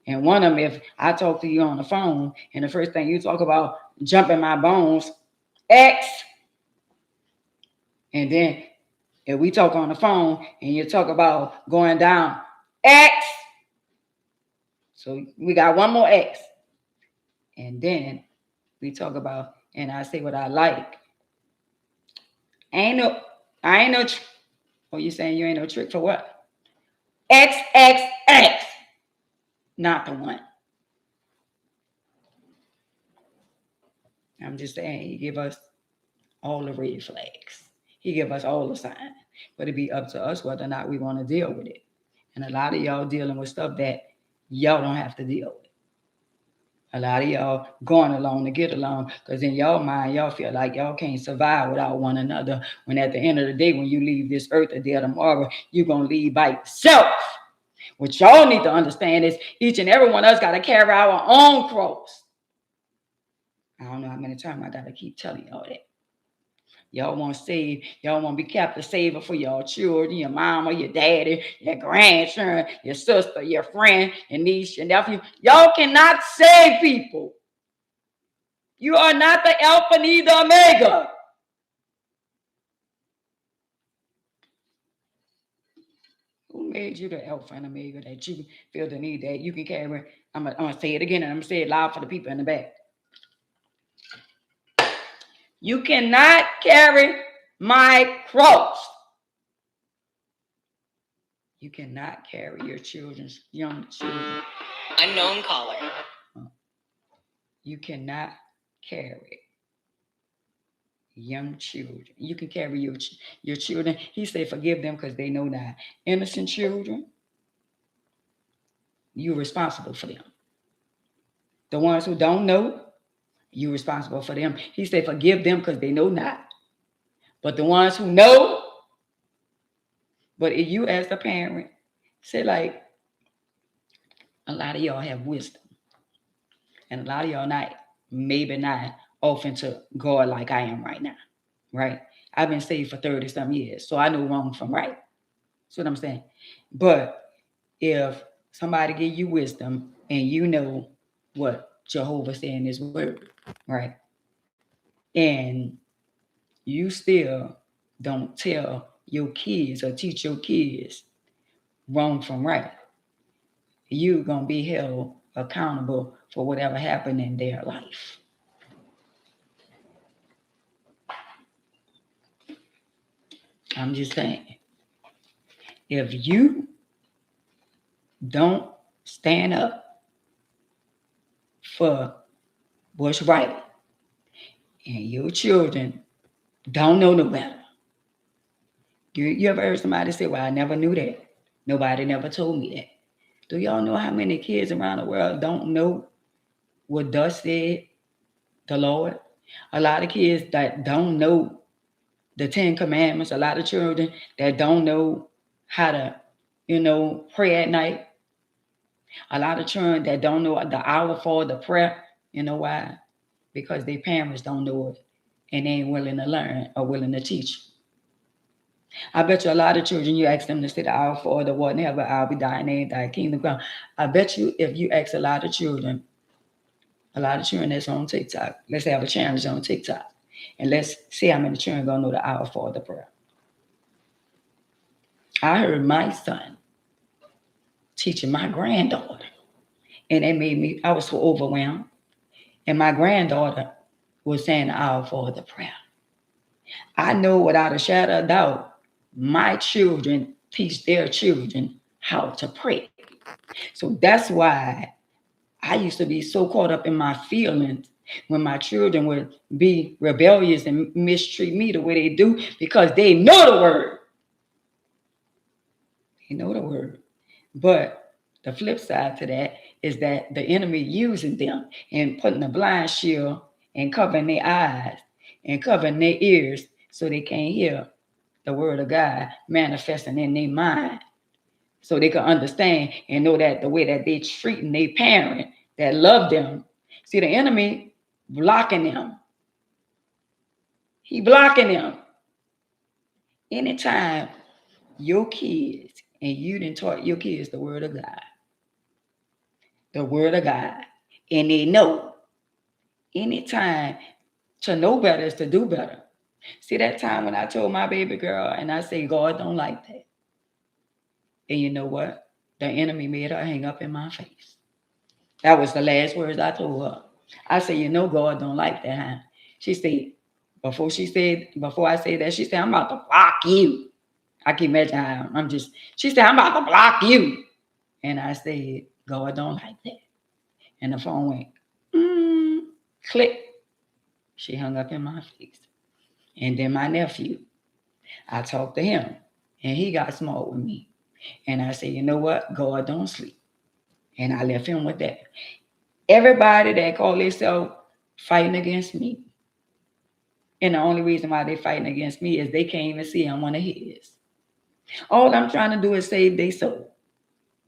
And one of them, if I talk to you on the phone and the first thing you talk about jumping my bones, X. And then if we talk on the phone and you talk about going down, X. So we got one more X. And then we talk about, and I say what I like. I ain't no trick. Oh, you saying you ain't no trick for what? X, X, X. Not the one. I'm just saying, he give us all the red flags. He give us all the signs. But it be up to us whether or not we want to deal with it. And a lot of y'all dealing with stuff that y'all don't have to deal with. A lot of y'all going along to get along, because in y'all mind, y'all feel like y'all can't survive without one another. When at the end of the day, when you leave this earth the day of tomorrow, you're going to leave by yourself. What y'all need to understand is each and every one of us got to carry our own cross. I don't know how many times I got to keep telling y'all that. Y'all want to save. Y'all want to be captive saver for your children, your mama, your daddy, your grandchildren, your sister, your friend, your niece, your nephew. Y'all cannot save people. You are not the Alpha nor the Omega. Who made you the Alpha and Omega that you feel the need that you can carry? I'm going to say it again, and I'm going to say it loud for the people in the back. You cannot carry my cross. You cannot carry your children's young children. Unknown caller. You cannot carry young children. You can carry your children. He said, forgive them because they know not. Innocent children, you're responsible for them. The ones who don't know, you're responsible for them. He said, forgive them because they know not. But the ones who know, but if you as a parent, say like, a lot of y'all have wisdom. And a lot of y'all maybe not off into God like I am right now, right? I've been saved for 30-some years, so I know wrong from right. That's what I'm saying. But if somebody give you wisdom and you know what Jehovah said in his word, right? And you still don't tell your kids or teach your kids wrong from right, you're going to be held accountable for whatever happened in their life. I'm just saying, if you don't stand up for what's right, and your children don't know no better. You ever heard somebody say, well, I never knew that. Nobody never told me that. Do y'all know how many kids around the world don't know what thus said the Lord? A lot of kids that don't know the 10 Commandments, a lot of children that don't know how to, pray at night. A lot of children that don't know the hour for the prayer. You know why? Because their parents don't know it and they ain't willing to learn or willing to teach. I bet you a lot of children, you ask them to say the hour for the whatever, I'll be dying, ain't thy kingdom come. I bet you if you ask a lot of children that's on TikTok, let's have a challenge on TikTok, and let's see how many children gonna know the hour for the prayer. I heard my son teaching my granddaughter, and it made me, I was so overwhelmed. And my granddaughter was saying the hour for the prayer. I know without a shadow of doubt, my children teach their children how to pray. So that's why I used to be so caught up in my feelings when my children would be rebellious and mistreat me the way they do, because they know the word. They know the word. But the flip side to that is that the enemy using them and putting a blind shield and covering their eyes and covering their ears so they can't hear the word of God manifesting in their mind, so they can understand and know that the way that they treating their parent that love them. See, the enemy blocking them. He blocking them. Anytime your kids, and you didn't taught your kids the word of God, and they know, anytime to know better is to do better. See that time when I told my baby girl, and I say, God don't like that. And you know what? The enemy made her hang up in my face. That was the last words I told her. I said, God don't like that, huh? She said, before I said that, she said, I'm about to block you. I can imagine how she said, I'm about to block you. And I said, God don't like that. And the phone went, click. She hung up in my face. And then my nephew, I talked to him, and he got smart with me. And I said, you know what? God don't sleep. And I left him with that. Everybody that call themselves fighting against me, and the only reason why they fighting against me is they can't even see I'm one of his. All I'm trying to do is save their soul.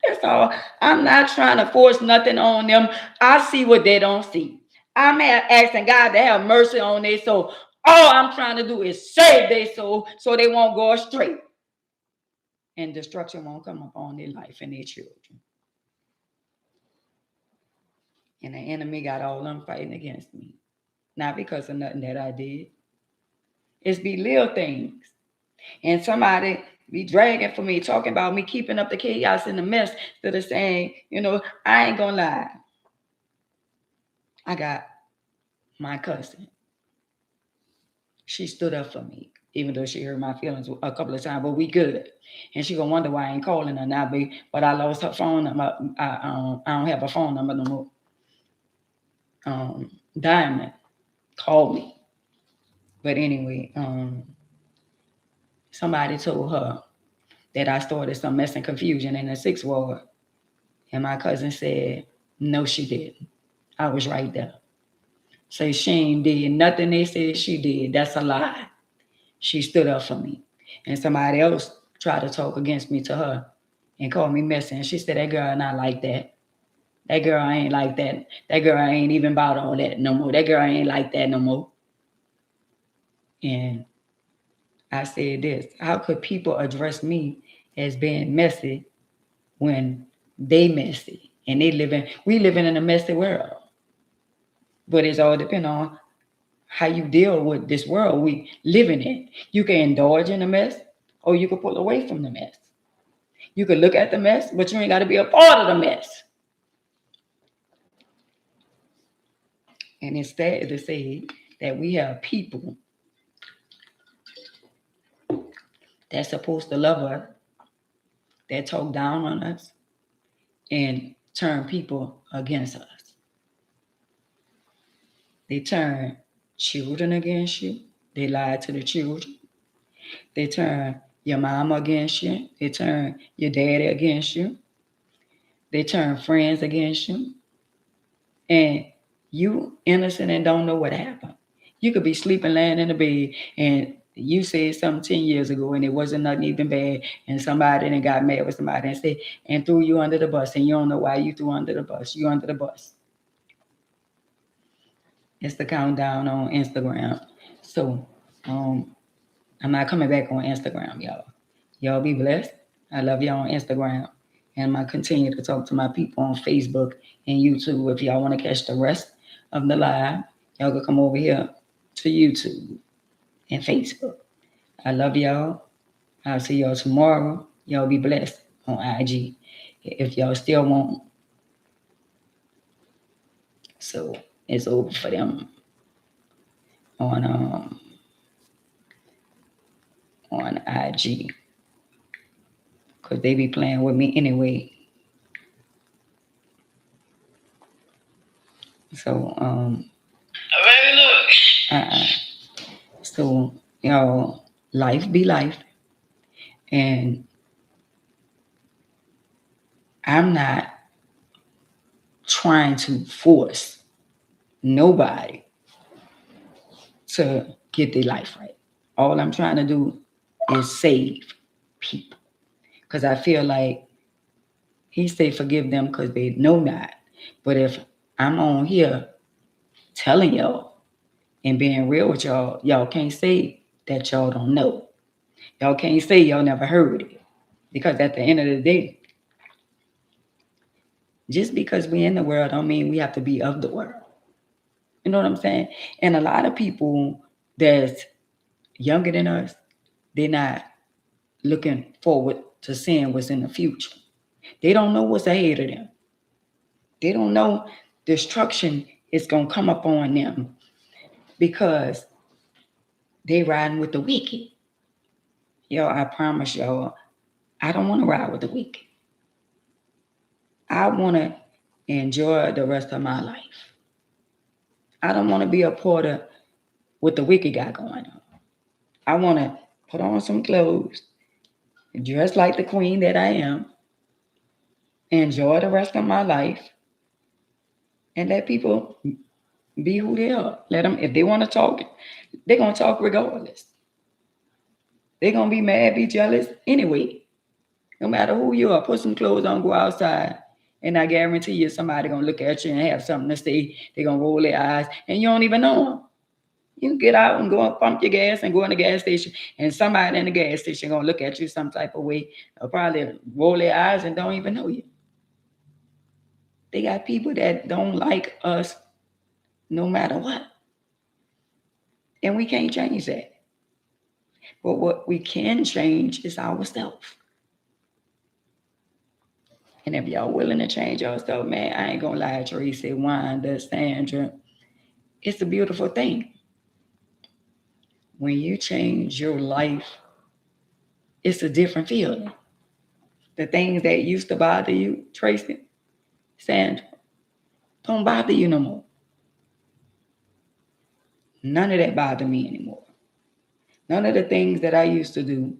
That's all. I'm not trying to force nothing on them. I see what they don't see. I'm asking God to have mercy on their soul. All I'm trying to do is save their soul so they won't go astray, and destruction won't come upon their life and their children. And the enemy got all them fighting against me. Not because of nothing that I did. It's be little things. And somebody be dragging for me, talking about me keeping up the chaos and the mess, that are saying, I ain't gonna lie. I got my cousin. She stood up for me, even though she hurt my feelings a couple of times, but we good. And she gonna wonder why I ain't calling her now, but I lost her phone number. I don't have a phone number no more. Diamond called me. But anyway, somebody told her that I started some mess and confusion in the 6th ward. And my cousin said, no, she didn't. I was right there. Say she ain't did nothing they said she did. That's a lie. She stood up for me. And somebody else tried to talk against me to her and call me messy. And she said, that girl not like that. That girl ain't like that. That girl ain't even about all that no more. That girl ain't like that no more. And I said this, how could people address me as being messy when they messy and we living in a messy world? But it's all depend on how you deal with this world we living in. You can indulge in the mess, or you can pull away from the mess. You can look at the mess, but you ain't got to be a part of the mess. And it's sad to say that we have people that's supposed to love us, that talk down on us and turn people against us. They turn children against you. They lie to the children. They turn your mama against you. They turn your daddy against you. They turn friends against you. And you innocent and don't know what happened. You could be sleeping, laying in the bed, and you said something 10 years ago and it wasn't nothing even bad, and somebody then got mad with somebody and said and threw you under the bus, and you don't know why you threw under the bus. You under the bus. It's the countdown on Instagram. So I'm not coming back on Instagram, y'all. Y'all be blessed. I love y'all on Instagram. And I continue to talk to my people on Facebook and YouTube. If y'all want to catch the rest of the live, y'all can come over here to YouTube and Facebook. I love y'all. I'll see y'all tomorrow. Y'all be blessed on IG. If y'all still want, so it's over for them on on IG. Cause they be playing with me anyway. So Baby, look. So y'all, life be life, and I'm not trying to force nobody to get their life right. All I'm trying to do is save people, because I feel like he say forgive them because they know not. But if I'm on here telling y'all and being real with y'all, y'all can't say that y'all don't know. Y'all can't say y'all never heard it. Because at the end of the day, just because we in the world don't mean we have to be of the world. You know what I'm saying? And a lot of people that's younger than us, they're not looking forward to seeing what's in the future. They don't know what's ahead of them. They don't know destruction is going to come upon them because they riding with the wicked. Yo, I promise y'all, I don't want to ride with the wicked. I want to enjoy the rest of my life. I don't want to be a part of what the wicked got going on. I want to put on some clothes, dress like the queen that I am, enjoy the rest of my life, and let people be who they are. Let them, if they want to talk, they're going to talk regardless. They're going to be mad, be jealous anyway. No matter who you are, put some clothes on, go outside. And I guarantee you somebody going to look at you and have something to say. They're going to roll their eyes and you don't even know them. You can get out and go and pump your gas and go in the gas station, and somebody in the gas station going to look at you some type of way. They'll probably roll their eyes and don't even know you. They got people that don't like us no matter what. And we can't change that. But what we can change is ourselves. And if y'all willing to change yourself, man, I ain't gonna lie, Tracy, Wanda, Sandra, it's a beautiful thing. When you change your life, it's a different feeling. The things that used to bother you, Tracy, Sandra, don't bother you no more. None of that bother me anymore. None of the things that I used to do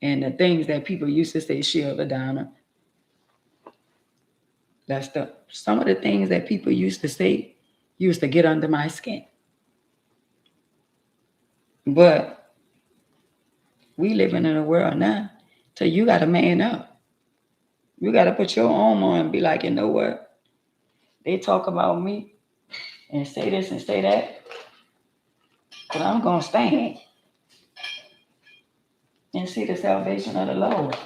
and the things that people used to say, Sheila Donna, that's some of the things that people used to say used to get under my skin. But we living in a world now, so you got to man up. You got to put your arm on and be like, you know what? They talk about me and say this and say that, but I'm going to stand and see the salvation of the Lord.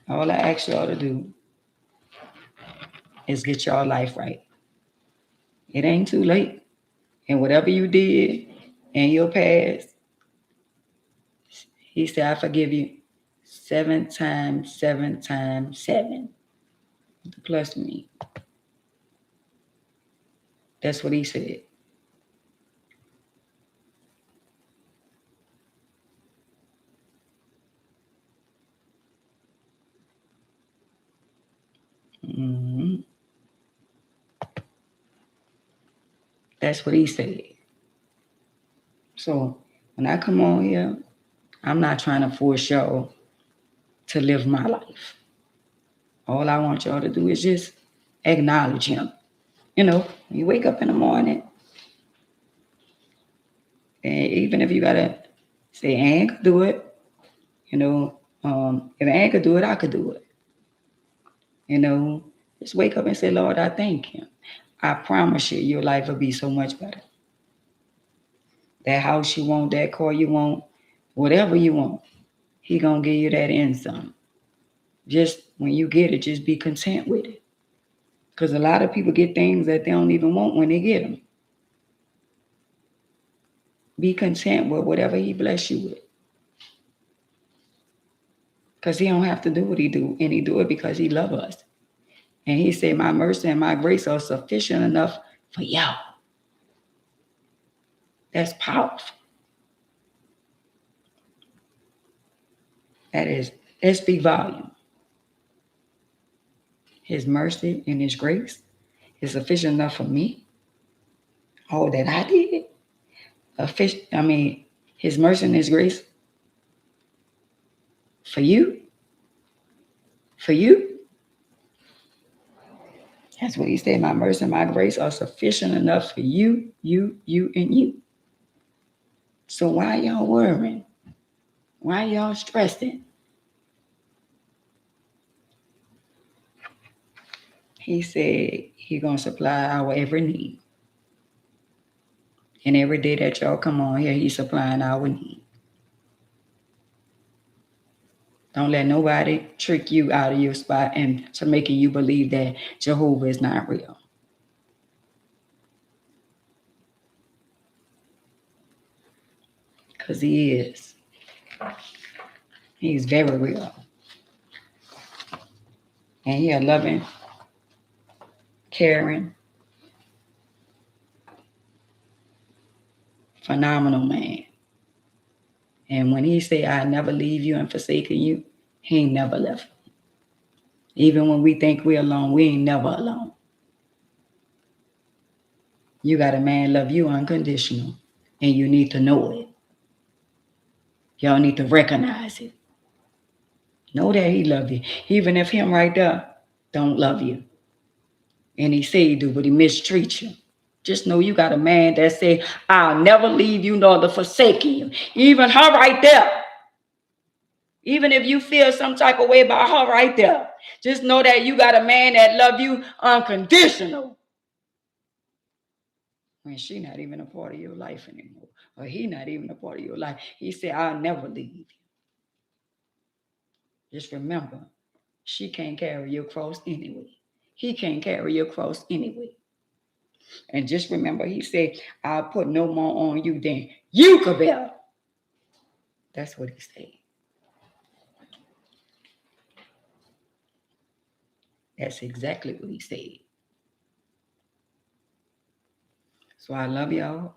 All I ask y'all to do is get y'all life right. It ain't too late. And whatever you did in your past, he said, I forgive you 7 times, 7 times 7. Plus me. That's what he said. Mm-hmm. That's what he said. So when I come on here, I'm not trying to force y'all to live my life. All I want y'all to do is just acknowledge him. When you wake up in the morning, and even if you gotta say, I ain't gonna do it, if I ain't gonna do it, I could do it. Just wake up and say, Lord, I thank you. I promise you, your life will be so much better. That house you want, that car you want, whatever you want, he gonna give you that in some. Just when you get it, just be content with it. Because a lot of people get things that they don't even want when they get them. Be content with whatever he bless you with. Because he don't have to do what he do, and he do it because he love us. And he said, my mercy and my grace are sufficient enough for y'all. That's powerful. That speak volume. His mercy and his grace is sufficient enough for me. All that I did. His mercy and his grace for you. For you. That's what he said. My mercy and my grace are sufficient enough for you, and you. So why y'all worrying? Why y'all stressing? He said he gonna supply our every need. And every day that y'all come on here, he's supplying our need. Don't let nobody trick you out of your spot and to making you believe that Jehovah is not real. Because he is. He's very real. And he a loving, caring, phenomenal man. And when he say, I never leave you and forsaken you, he ain't never left. Even when we think we're alone, we ain't never alone. You got a man love you unconditional, and you need to know it. Y'all need to recognize it. Know that he love you. Even if him right there don't love you. And he say he do, but he mistreats you. Just know you got a man that say, I'll never leave you nor to forsake you. Even her right there. Even if you feel some type of way about her right there. Just know that you got a man that love you unconditional. When she not even a part of your life anymore. Or he not even a part of your life. He said, I'll never leave you. Just remember, she can't carry your cross anyway. He can't carry your cross anyway. And just remember, he said, I'll put no more on you than you could bear. That's what he said. That's exactly what he said. So I love y'all.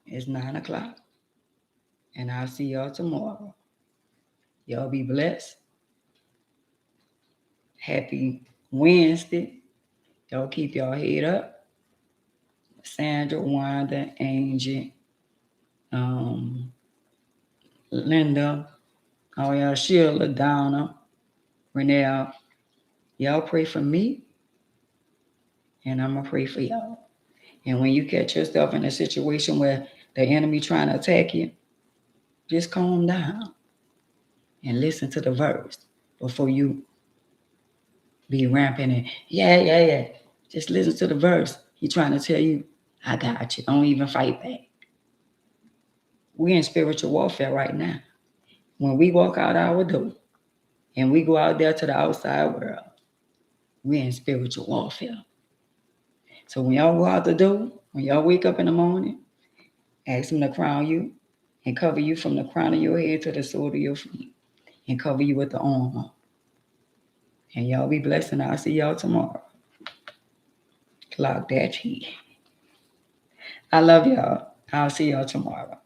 It's 9 o'clock. And I'll see y'all tomorrow. Y'all be blessed. Happy Wednesday. Y'all keep y'all head up. Sandra, Wanda, Angie, Linda, y'all, Sheila, Donna, Renelle. Y'all pray for me. And I'm going to pray for y'all. And when you catch yourself in a situation where the enemy trying to attack you, just calm down and listen to the verse before you be ramping and yeah. Just listen to the verse. He trying to tell you, I got you. Don't even fight back. We're in spiritual warfare right now. When we walk out our door and we go out there to the outside world, we're in spiritual warfare. So when y'all go out the door, when y'all wake up in the morning, ask him to crown you and cover you from the crown of your head to the sole of your feet and cover you with the armor. And y'all be blessed, and I'll see y'all tomorrow. Clock that T. I love y'all. I'll see y'all tomorrow.